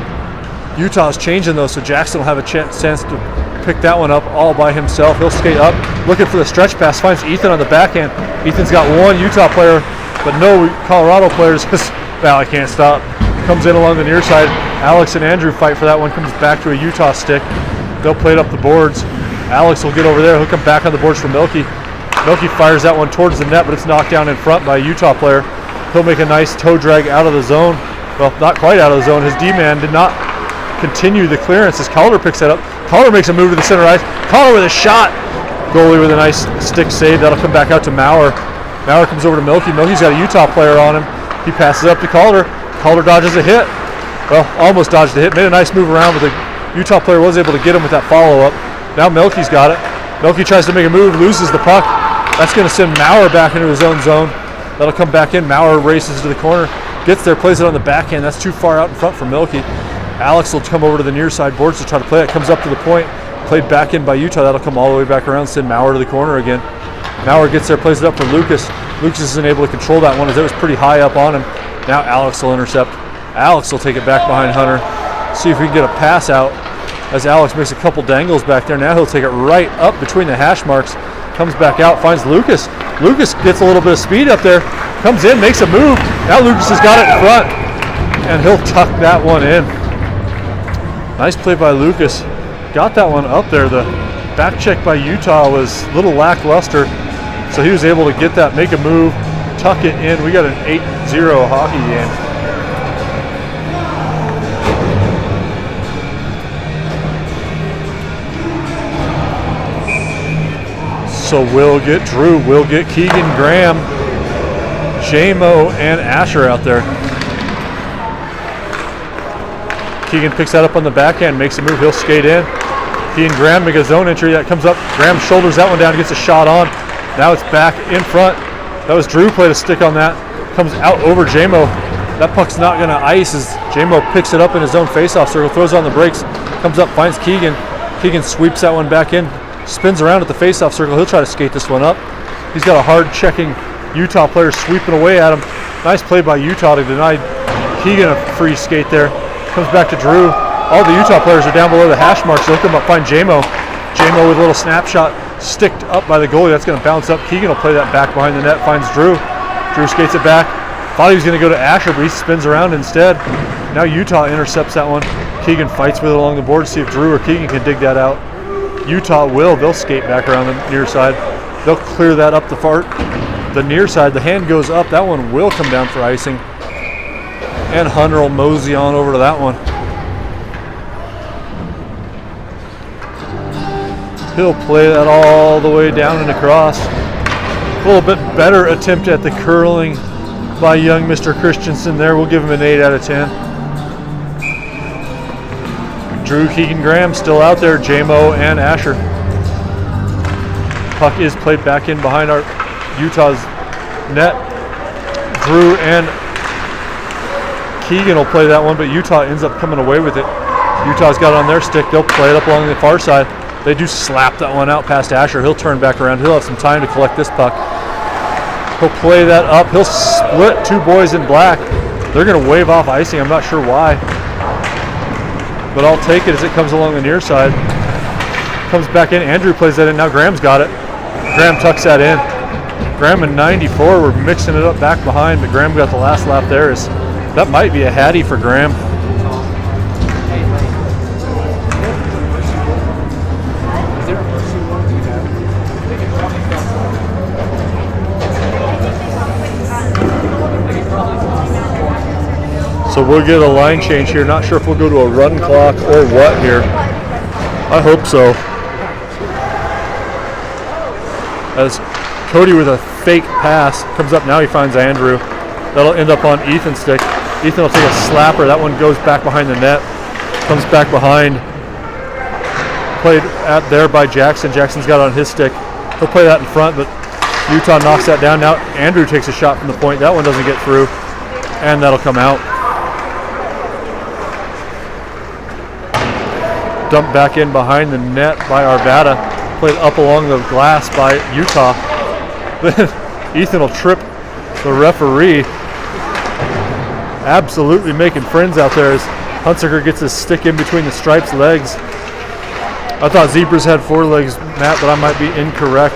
Utah's changing though, so Jackson will have a chance to pick that one up all by himself. He'll skate up, looking for the stretch pass, finds Ethan on the backhand. Ethan's got one Utah player, but no Colorado players. Valley can't stop. Comes in along the near side. Alex and Andrew fight for that one, comes back to a Utah stick. They'll play it up the boards. Alex will get over there, he'll come back on the boards for Milky. Milky fires that one towards the net, but it's knocked down in front by a Utah player. He'll make a nice toe drag out of the zone. Well, not quite out of the zone. His D-man did not continue the clearance as Calder picks that up. Calder makes a move to the center ice. Calder with a shot. Goalie with a nice stick save. That'll come back out to Maurer. Maurer comes over to Milky. Milky's got a Utah player on him. He passes up to Calder. Calder dodges a hit. Well, almost dodged a hit. Made a nice move around, but the Utah player was able to get him with that follow-up. Now Milky's got it. Milky tries to make a move, loses the puck. That's going to send Maurer back into his own zone. That'll come back in. Maurer races to the corner. Gets there, plays it on the backhand. That's too far out in front for Milky. Alex will come over to the near side boards to try to play it. Comes up to the point. Played back in by Utah. That'll come all the way back around, send Maurer to the corner again. Maurer gets there, plays it up for Lucas. Lucas isn't able to control that one as it was pretty high up on him. Now Alex will intercept. Alex will take it back behind Hunter. See if we can get a pass out as Alex makes a couple dangles back there. Now he'll take it right up between the hash marks. Comes back out, finds Lucas. Lucas gets a little bit of speed up there. Comes in, makes a move. Now Lucas has got it in front. And he'll tuck that one in. Nice play by Lucas. Got that one up there. The back check by Utah was a little lackluster. So he was able to get that, make a move, tuck it in. We got an 8-0 hockey game. So we'll get Drew, we'll get Keegan Graham, J-Mo, and Asher out there. Keegan picks that up on the backhand, makes a move, he'll skate in. Keegan Graham make a zone entry, that comes up. Graham shoulders that one down, gets a shot on. Now it's back in front. That was Drew, played a stick on that. Comes out over J-Mo. That puck's not gonna ice as J-Mo picks it up in his own face-off circle, throws on the brakes, comes up, finds Keegan. Keegan sweeps that one back in. Spins around at the face-off circle. He'll try to skate this one up. He's got a hard-checking Utah player sweeping away at him. Nice play by Utah to deny Keegan a free skate there. Comes back to Drew. All the Utah players are down below the hash marks. So he'll come up, find J-Mo. J-Mo with a little snapshot, sticked up by the goalie. That's going to bounce up. Keegan will play that back behind the net. Finds Drew. Drew skates it back. Thought he was going to go to Asher, but he spins around instead. Now Utah intercepts that one. Keegan fights with it along the board to see if Drew or Keegan can dig that out. Utah will. They'll skate back around the near side. They'll clear that up the near side. The hand goes up. That one will come down for icing. And Hunter will mosey on over to that one. He'll play that all the way down and across. A little bit better attempt at the curling by young Mr. Christensen there. We'll give him an 8 out of 10. Drew, Keegan Graham still out there, J-Mo and Asher. Puck is played back in behind our Utah's net. Drew and Keegan will play that one, but Utah ends up coming away with it. Utah's got it on their stick. They'll play it up along the far side. They do slap that one out past Asher. He'll turn back around. He'll have some time to collect this puck. He'll play that up. He'll split two boys in black. They're going to wave off icing. I'm not sure why. But I'll take it as it comes along the near side. Comes back in. Andrew plays that in. Now Graham's got it. Graham tucks that in. Graham and 94 were mixing it up back behind, but Graham got the last lap there. That might be a hattie for Graham. So we'll get a line change here. Not sure if we'll go to a run clock or what here. I hope so. As Cody with a fake pass comes up now, he finds Andrew. That'll end up on Ethan's stick. Ethan will take a slapper. That one goes back behind the net. Comes back behind. Played at there by Jackson. Jackson's got it on his stick. He'll play that in front, but Utah knocks that down. Now Andrew takes a shot from the point. That one doesn't get through, and that'll come out. Dumped back in behind the net by Arvada. Played up along the glass by Utah. Then Ethan will trip the referee. Absolutely making friends out there as Hunsaker gets his stick in between the stripes' legs. I thought zebras had 4 legs, Matt, but I might be incorrect.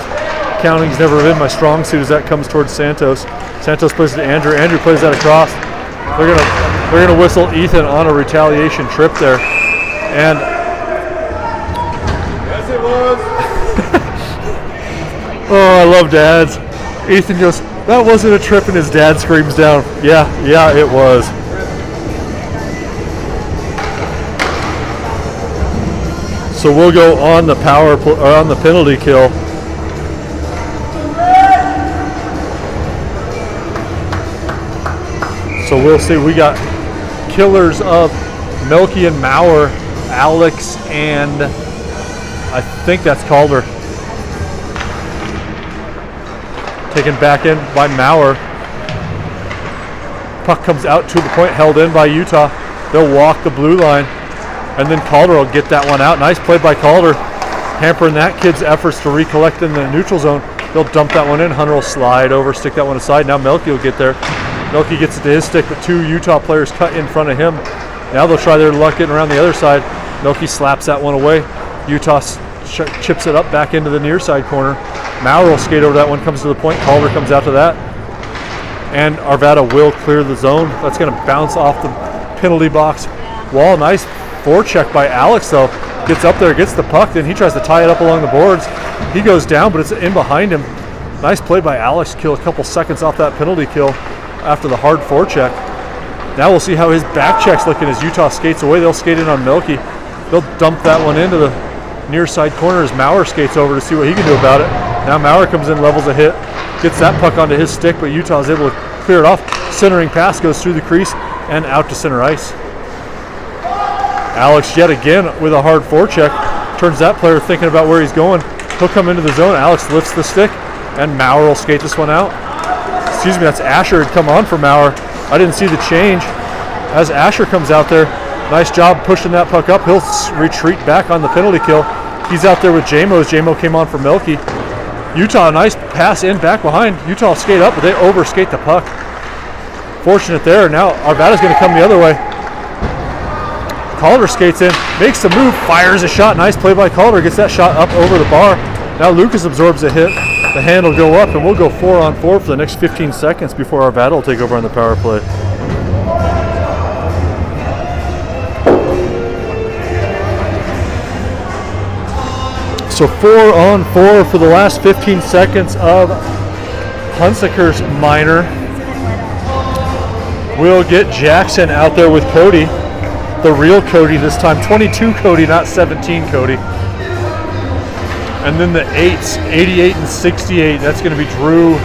Counting's never been my strong suit as that comes towards Santos. Santos plays it to Andrew. Andrew plays that across. They're gonna whistle Ethan on a retaliation trip there. And yes, it was. Oh, I love dads. Ethan goes, that wasn't a trip, and his dad screams down, yeah, it was. So we'll go on the on the penalty kill. So we'll see. We got killers of Melky and Maurer, Alex, and I think that's Calder. Taken back in by Maurer. Puck comes out to the point, held in by Utah. They'll walk the blue line, and then Calder will get that one out. Nice play by Calder, hampering that kid's efforts to recollect in the neutral zone. They'll dump that one in. Hunter will slide over, stick that one aside. Now Melky will get there. Melky gets it to his stick, but 2 Utah players cut in front of him. Now they'll try their luck getting around the other side. Melky slaps that one away. Utah chips it up back into the near side corner. Maurer will skate over that one, comes to the point. Calder comes out to that. And Arvada will clear the zone. That's going to bounce off the penalty box wall. Nice forecheck by Alex, though. Gets up there, gets the puck, then he tries to tie it up along the boards. He goes down, but it's in behind him. Nice play by Alex to kill a couple seconds off that penalty kill after the hard forecheck. Now we'll see how his back check's looking as Utah skates away. They'll skate in on Melky. They'll dump that one into the near side corner as Maurer skates over to see what he can do about it. Now Maurer comes in, levels a hit, gets that puck onto his stick, but Utah is able to clear it off. Centering pass goes through the crease and out to center ice. Alex yet again with a hard forecheck. Turns that player thinking about where he's going. He'll come into the zone. Alex lifts the stick, and Maurer will skate this one out. Excuse me, that's Asher had come on for Maurer. I didn't see the change. As Asher comes out there, nice job pushing that puck up. He'll retreat back on the penalty kill. He's out there with Jamo as Jamo came on for Melky. Utah, nice pass in back behind. Utah skate up, but they overskate the puck. Fortunate there. Now Arvada's going to come the other way. Calder skates in, makes the move, fires a shot. Nice play by Calder, gets that shot up over the bar. Now Lucas absorbs a hit. The hand will go up, and we'll go 4-on-4 for the next 15 seconds before Arvada will take over on the power play. So 4-on-4 for the last 15 seconds of Hunsaker's minor. We'll get Jackson out there with Cody. The real Cody this time. 22 Cody, not 17 Cody. And then the 8s, 88 and 68. That's going to be Drew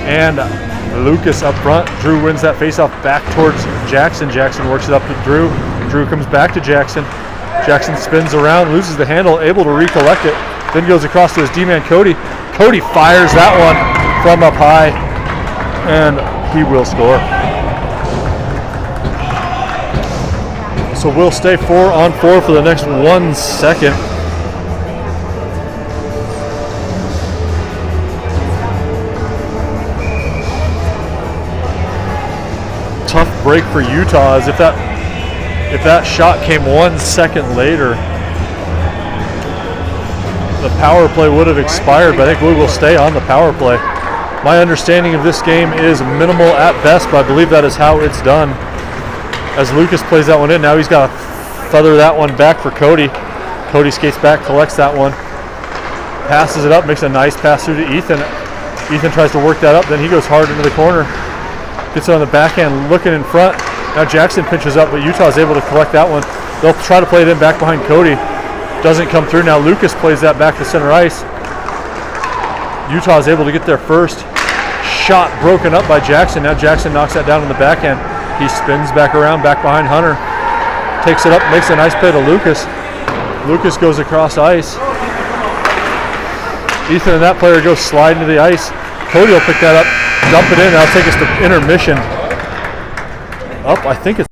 and Lucas up front. Drew wins that faceoff back towards Jackson. Jackson works it up to Drew. Drew comes back to Jackson. Jackson spins around, loses the handle, able to recollect it. Then goes across to his D-man Cody. Cody fires that one from up high, and he will score. So we'll stay 4-on-4 for the next 1 second. Tough break for Utah, as if that shot came 1 second later, the power play would have expired, but I think we will stay on the power play. My understanding of this game is minimal at best, but I believe that is how it's done. As Lucas plays that one in, now he's got to feather that one back for Cody. Cody skates back, collects that one, passes it up, makes a nice pass through to Ethan. Ethan tries to work that up, then he goes hard into the corner. Gets it on the backhand, looking in front. Now Jackson pinches up, but Utah is able to collect that one. They'll try to play it in back behind Cody. Doesn't come through. Now Lucas plays that back to center ice. Utah is able to get there first. shot broken up by Jackson. Now Jackson knocks that down in the backhand. He spins back around, back behind Hunter. Takes it up, makes a nice play to Lucas. Lucas goes across ice. Ethan and that player goes sliding to the ice. Cody will pick that up, dump it in. That'll take us to intermission. Up, I think it's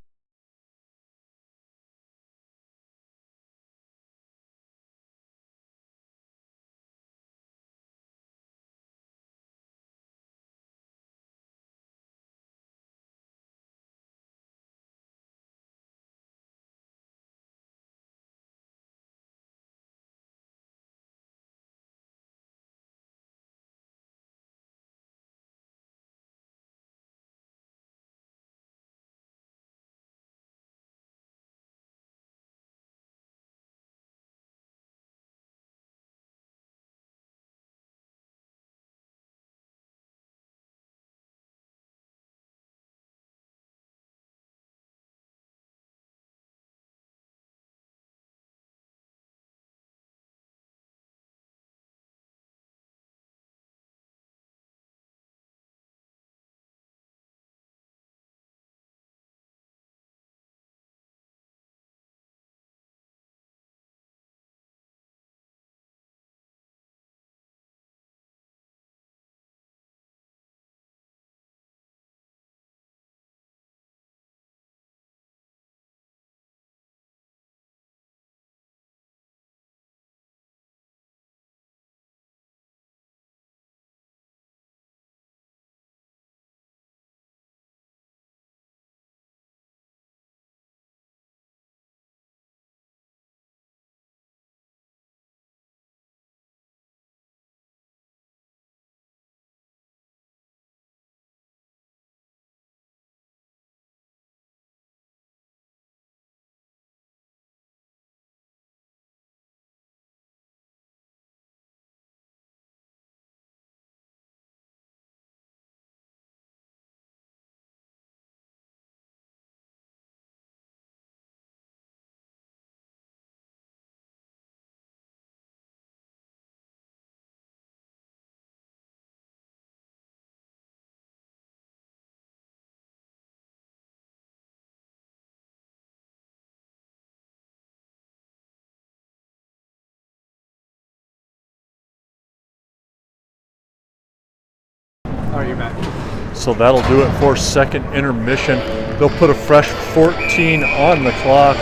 All right, you're back. So that'll do it for second intermission. They'll put a fresh 14 on the clock.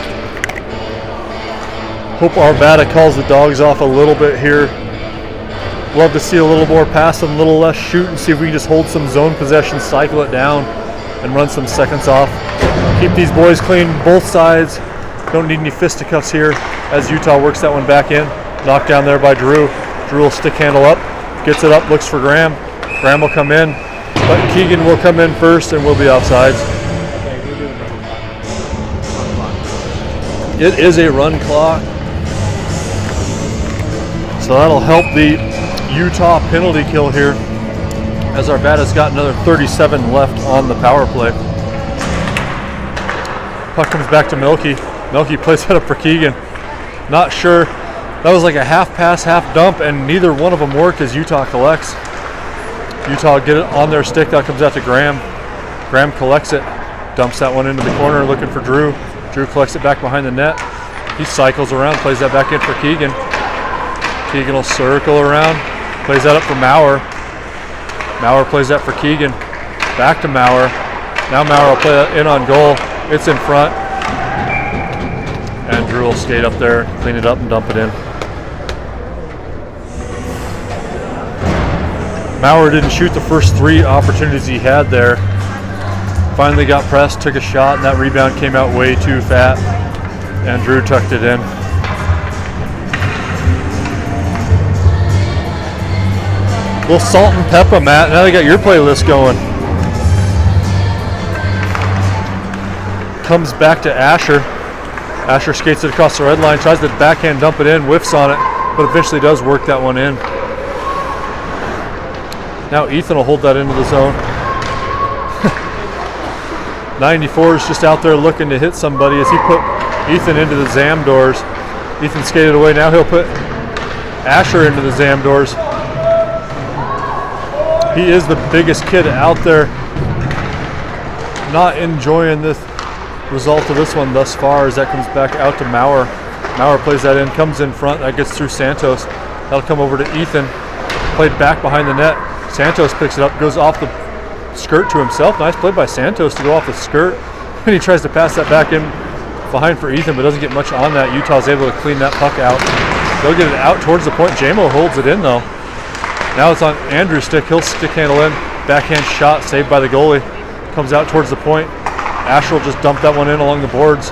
Hope Arvada calls the dogs off a little bit here. Love to see a little more passing, a little less shooting, see if we can just hold some zone possession, cycle it down, and run some seconds off. Keep these boys clean, both sides. Don't need any fisticuffs here as Utah works that one back in. Knocked down there by Drew. Drew will stick handle up, gets it up, looks for Graham. Graham will come in, but Keegan will come in first and we'll be offsides. Okay, we're doing run clock. It is a run clock. So that'll help the Utah penalty kill here as Arvada's got another 37 left on the power play. Puck comes back to Milky. Milky plays that up for Keegan. Not sure. That was like a half pass, half dump, and neither one of them worked as Utah collects. Utah get it on their stick. That comes out to Graham. Graham collects it, dumps that one into the corner looking for Drew. Drew collects it back behind the net. He cycles around, plays that back in for Keegan. Keegan will circle around, plays that up for Maurer. Maurer plays that for Keegan. Back to Maurer. Now Maurer will play that in on goal. It's in front. And Drew will skate up there, clean it up, and dump it in. Maurer didn't shoot the first three opportunities he had there. Finally got pressed, took a shot, and that rebound came out way too fat. And Drew tucked it in. Little salt and pepper, Matt. Now they got your playlist going. Comes back to Asher. Asher skates it across the red line, tries to backhand dump it in, whiffs on it, but eventually does work that one in. Now Ethan will hold that into the zone. 94 is just out there looking to hit somebody as he put Ethan into the Zam doors. Ethan skated away. Now he'll put Asher into the Zam doors. He is the biggest kid out there. Not enjoying this result of this one thus far as that comes back out to Maurer. Maurer plays that in, comes in front, that gets through Santos. That'll come over to Ethan. Played back behind the net. Santos picks it up, goes off the skirt to himself. Nice play by Santos to go off the skirt. And he tries to pass that back in behind for Ethan, but doesn't get much on that. Utah's able to clean that puck out. They'll get it out towards the point. JMO holds it in though. Now it's on Andrew's stick. He'll stick handle in. Backhand shot saved by the goalie. Comes out towards the point. Asher will just dump that one in along the boards.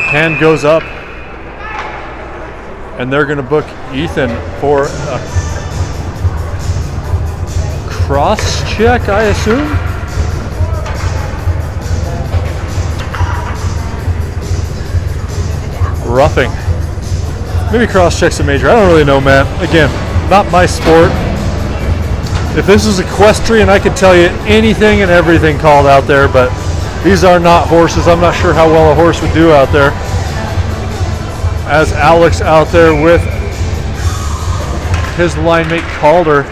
Hand goes up. And they're going to book Ethan for a cross check, I assume. Roughing. Maybe cross checks a major. I don't really know, Matt. Again, not my sport. If this was equestrian, I could tell you anything and everything called out there, but these are not horses. I'm not sure how well a horse would do out there. As Alex out there with his line mate Calder,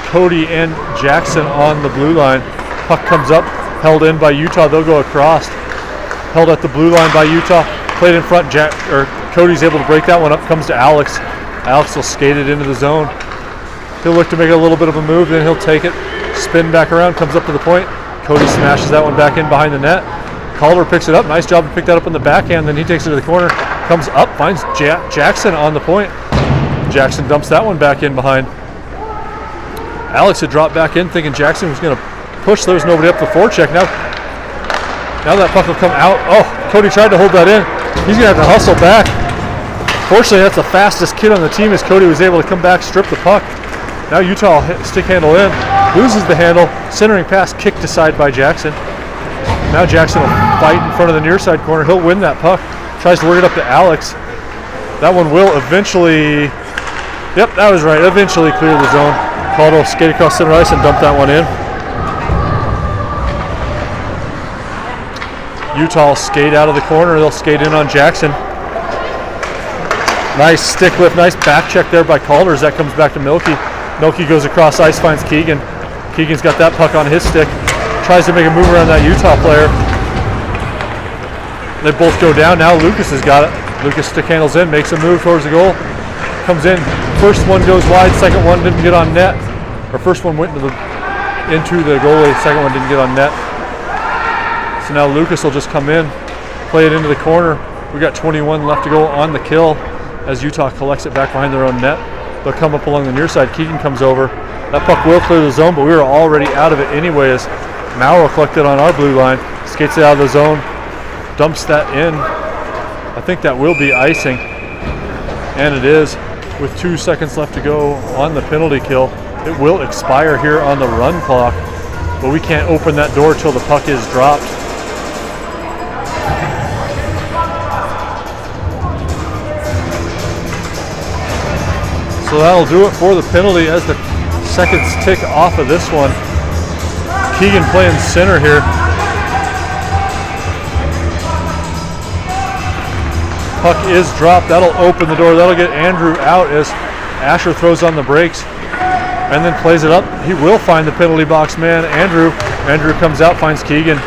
Cody and Jackson on the blue line. Puck comes up, held in by Utah. They'll go across. Held at the blue line by Utah. Played in front. Cody's able to break that one up. Comes to Alex. Alex will skate it into the zone. He'll look to make a little bit of a move, then he'll take it, spin back around, comes up to the point. Cody smashes that one back in behind the net. Calder picks it up. Nice job to pick that up in the backhand. Then he takes it to the corner, comes up, finds Jackson on the point. Jackson dumps that one back in behind. Alex had dropped back in thinking Jackson was going to push. There was nobody up the forecheck. Now that puck will come out. Oh, Cody tried to hold that in. He's going to have to hustle back. Fortunately, that's the fastest kid on the team as Cody was able to come back, strip the puck. Now Utah stick handle in, loses the handle, centering pass kicked aside by Jackson. Now Jackson will fight in front of the near side corner. He'll win that puck. Tries to work it up to Alex. That one will eventually, yep, that was right, eventually clear the zone. Calder will skate across center ice and dump that one in. Utah will skate out of the corner. They'll skate in on Jackson. Nice stick lift, nice back check there by Calder as that comes back to Milky. Milky goes across ice, finds Keegan. Keegan's got that puck on his stick. Tries to make a move around that Utah player. They both go down. Now Lucas has got it. Lucas stick handles in, makes a move towards the goal. Comes in. First one goes wide, second one didn't get on net. Or first one went into the goalie, second one didn't get on net. So now Lucas will just come in, play it into the corner. We got 21 left to go on the kill as Utah collects it back behind their own net. They'll come up along the near side. Keegan comes over. That puck will clear the zone, but we were already out of it anyway as Maurer will collect it on our blue line. Skates it out of the zone. Dumps that in. I think that will be icing. And it is. With 2 seconds left to go on the penalty kill. It will expire here on the run clock, but we can't open that door till the puck is dropped. So that'll do it for the penalty as the seconds tick off of this one. Keegan playing center here. Puck is dropped. That'll open the door. That'll get Andrew out as Asher throws on the brakes and then plays it up. He will find the penalty box man, Andrew. Andrew comes out, finds Keegan.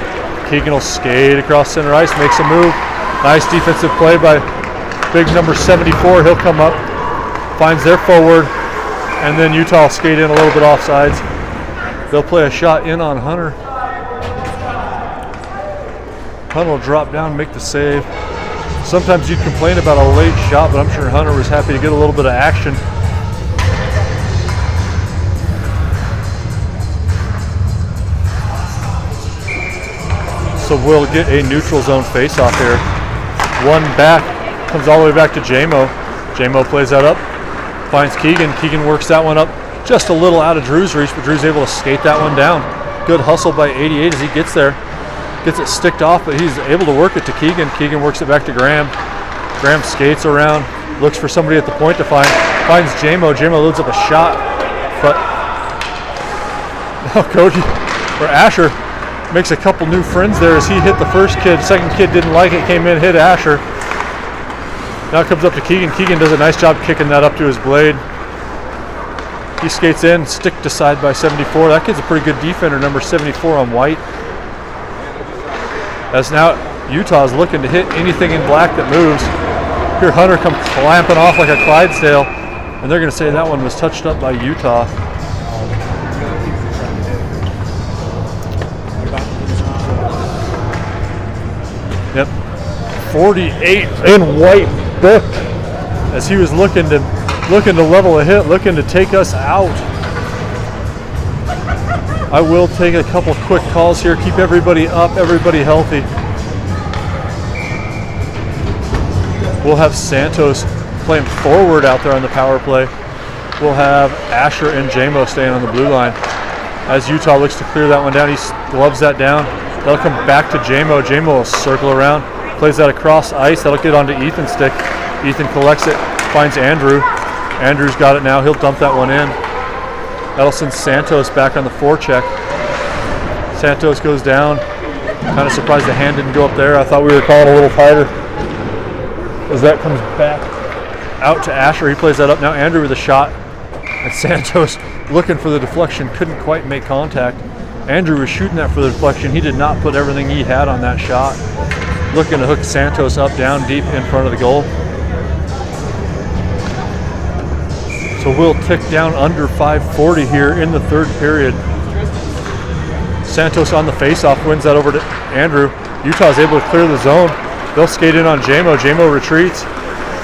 Keegan will skate across center ice, makes a move. Nice defensive play by big number 74. He'll come up, finds their forward, and then Utah will skate in a little bit offsides. They'll play a shot in on Hunter. Hunter will drop down, make the save. Sometimes you'd complain about a late shot, but I'm sure Hunter was happy to get a little bit of action. So we'll get a neutral zone face-off here. One back, comes all the way back to JMO. JMO plays that up, finds Keegan. Keegan works that one up just a little out of Drew's reach, but Drew's able to skate that one down. Good hustle by 88 as he gets there. Gets it sticked off, but he's able to work it to Keegan. Keegan works it back to Graham. Graham skates around, looks for somebody at the point to find. Finds JMO. JMO loads up a shot, but now Cody, or Asher, makes a couple new friends there as he hit the first kid. Second kid didn't like it, came in, hit Asher. Now it comes up to Keegan. Keegan does a nice job kicking that up to his blade. He skates in, stick to side by 74. That kid's a pretty good defender, number 74 on white. As now Utah's looking to hit anything in black that moves. Here Hunter come clamping off like a Clydesdale, and they're going to say that one was touched up by Utah. Yep, 48 in white booked as he was looking to level a hit, looking to take us out. I will take a couple quick calls here, keep everybody up, everybody healthy. We'll have Santos playing forward out there on the power play. We'll have Asher and JMO staying on the blue line. As Utah looks to clear that one down, he gloves that down. That'll come back to JMO. JMO will circle around, plays that across ice. That'll get onto Ethan's stick. Ethan collects it, finds Andrew. Andrew's got it now. He'll dump that one in. That'll send Santos back on the forecheck. Santos goes down. Kind of surprised the hand didn't go up there. I thought we were calling a little tighter. As that comes back out to Asher, he plays that up. Now Andrew with a shot, and Santos looking for the deflection, couldn't quite make contact. Andrew was shooting that for the deflection. He did not put everything he had on that shot. Looking to hook Santos up, down deep in front of the goal. So we'll tick down under 5:40 here in the third period. Santos on the faceoff wins that over to Andrew. Utah's able to clear the zone. They'll skate in on JMO. JMO retreats,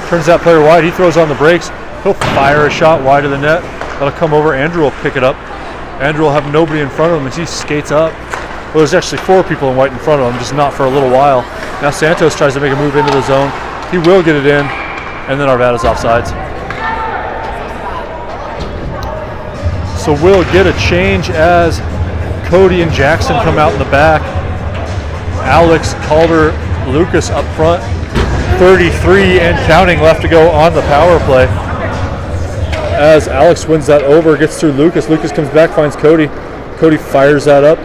turns that player wide. He throws on the brakes. He'll fire a shot wide of the net. That'll come over. Andrew will pick it up. Andrew will have nobody in front of him as he skates up. Well, there's actually 4 people in white in front of him, just not for a little while. Now Santos tries to make a move into the zone. He will get it in, and then Arvada's offsides. So we'll get a change as Cody and Jackson come out in the back. Alex, Calder, Lucas up front. 33 and counting left to go on the power play. As Alex wins that over, gets through Lucas. Lucas comes back, finds Cody. Cody fires that up.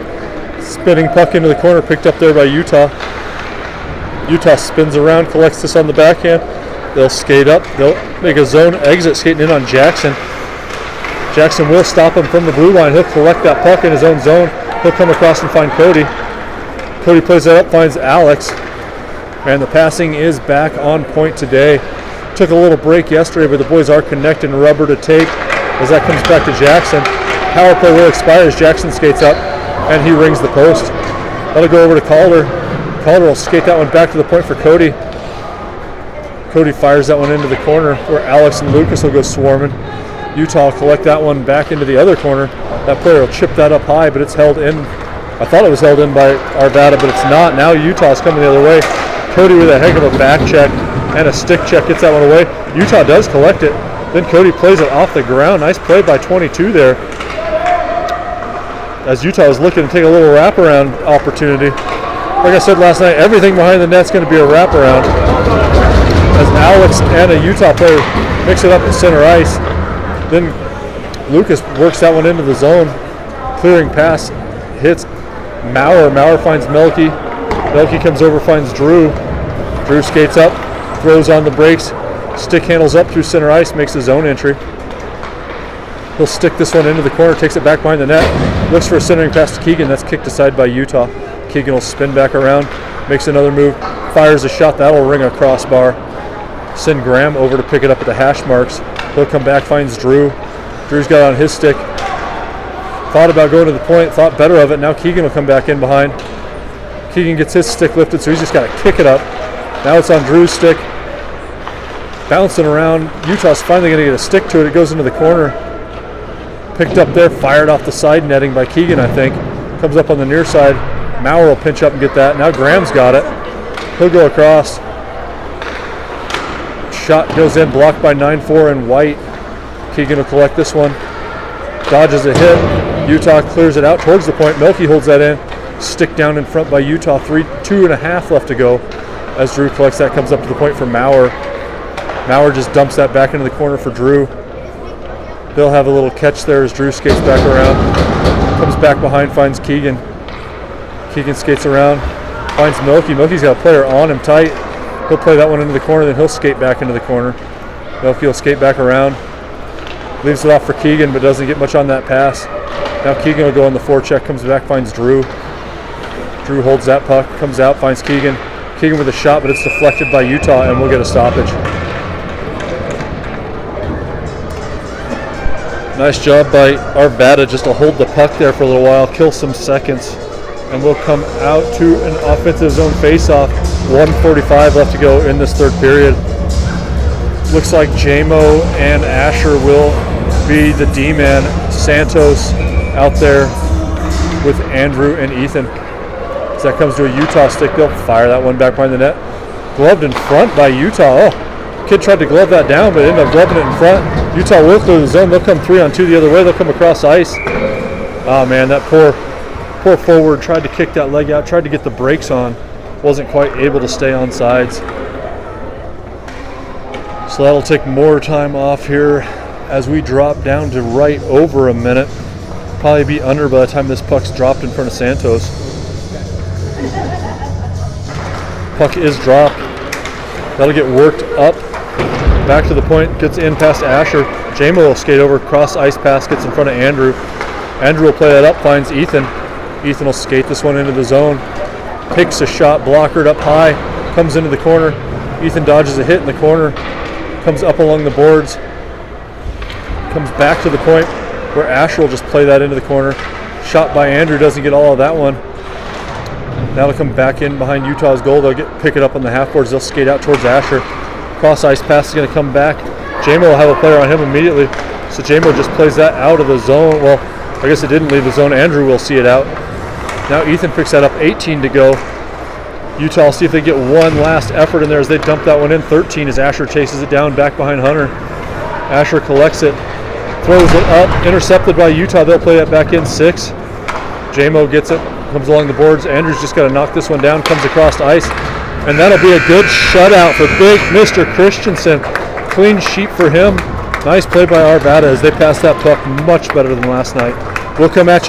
Spinning puck into the corner, picked up there by Utah. Utah spins around, collects this on the backhand. They'll skate up. They'll make a zone exit, skating in on Jackson. Jackson will stop him from the blue line. He'll collect that puck in his own zone. He'll come across and find Cody. Cody plays that up, finds Alex. And the passing is back on point today. Took a little break yesterday, but the boys are connecting rubber to tape as that comes back to Jackson. Power play will expire as Jackson skates up and he rings the post. That'll go over to Calder. Calder will skate that one back to the point for Cody. Cody fires that one into the corner where Alex and Lucas will go swarming. Utah will collect that one back into the other corner. That player will chip that up high, but it's held in. I thought it was held in by Arvada, but it's not. Now Utah's coming the other way. Cody with a heck of a back check and a stick check gets that one away. Utah does collect it. Then Cody plays it off the ground. Nice play by 22 there. As Utah is looking to take a little wraparound opportunity. Like I said last night, everything behind the net's going to be a wraparound. As Alex and a Utah player mix it up at center ice. Then Lucas works that one into the zone. Clearing pass, hits Maurer. Maurer finds Melky. Melky comes over, finds Drew. Drew skates up, throws on the brakes, stick handles up through center ice, makes his own entry. He'll stick this one into the corner, takes it back behind the net, looks for a centering pass to Keegan. That's kicked aside by Utah. Keegan will spin back around, makes another move, fires a shot. That'll ring a crossbar. Send Graham over to pick it up at the hash marks. He'll come back, finds Drew. Drew's got it on his stick. Thought about going to the point, thought better of it. Now Keegan will come back in behind. Keegan gets his stick lifted, so he's just got to kick it up. Now it's on Drew's stick. Bouncing around. Utah's finally going to get a stick to it. It goes into the corner. Picked up there, fired off the side netting by Keegan, I think. Comes up on the near side. Maurer will pinch up and get that. Now Graham's got it. He'll go across. Shot goes in, blocked by 9-4 in white. Keegan will collect this one. Dodges a hit. Utah clears it out towards the point. Melky holds that in. Stick down in front by Utah. 2.5 left to go. As Drew collects that, comes up to the point for Maurer. Maurer just dumps that back into the corner for Drew. They'll have a little catch there as Drew skates back around. Comes back behind, finds Keegan. Keegan skates around, finds Melky. Melky's got a player on him tight. He'll play that one into the corner, then he'll skate back into the corner. Melky will skate back around. Leaves it off for Keegan, but doesn't get much on that pass. Now Keegan will go on the forecheck, comes back, finds Drew. Drew holds that puck, comes out, finds Keegan. Keegan with a shot, but it's deflected by Utah, and we'll get a stoppage. Nice job by Arvada just to hold the puck there for a little while, kill some seconds, and we'll come out to an offensive zone faceoff. 1:45 left to go in this third period. Looks like J-Mo and Asher will be the D-man. Santos out there with Andrew and Ethan. As that comes to a Utah stick, they'll fire that one back behind the net. Gloved in front by Utah. Oh, kid tried to glove that down, but ended up gloving it in front. Utah will clear the zone. They'll come 3-on-2 the other way. They'll come across ice. Oh man, that poor forward tried to kick that leg out, tried to get the brakes on. Wasn't quite able to stay on sides. So that'll take more time off here as we drop down to right over a minute. Probably be under by the time this puck's dropped in front of Santos. Puck is dropped. That'll get worked up. Back to the point, gets in past Asher. J-Mo will skate over, cross ice pass, gets in front of Andrew. Andrew will play that up, finds Ethan. Ethan will skate this one into the zone. Takes a shot, blockered up high, comes into the corner. Ethan dodges a hit in the corner, comes up along the boards, comes back to the point where Asher will just play that into the corner. Shot by Andrew, doesn't get all of that one. That'll come back in behind Utah's goal. They'll pick it up on the half boards. They'll skate out towards Asher. Cross ice pass is going to come back. J-Mo will have a player on him immediately. So J-Mo just plays that out of the zone. Well, I guess it didn't leave the zone. Andrew will see it out. Now Ethan picks that up, 18 to go. Utah will see if they get one last effort in there as they dump that one in. 13 as Asher chases it down back behind Hunter. Asher collects it, throws it up, intercepted by Utah. They'll play that back in. 6. J-Mo gets it, comes along the boards. Andrew's just got to knock this one down, comes across ice. And that'll be a good shutout for big Mr. Christensen. Clean sheet for him. Nice play by Arvada as they pass that puck much better than last night. We'll come at you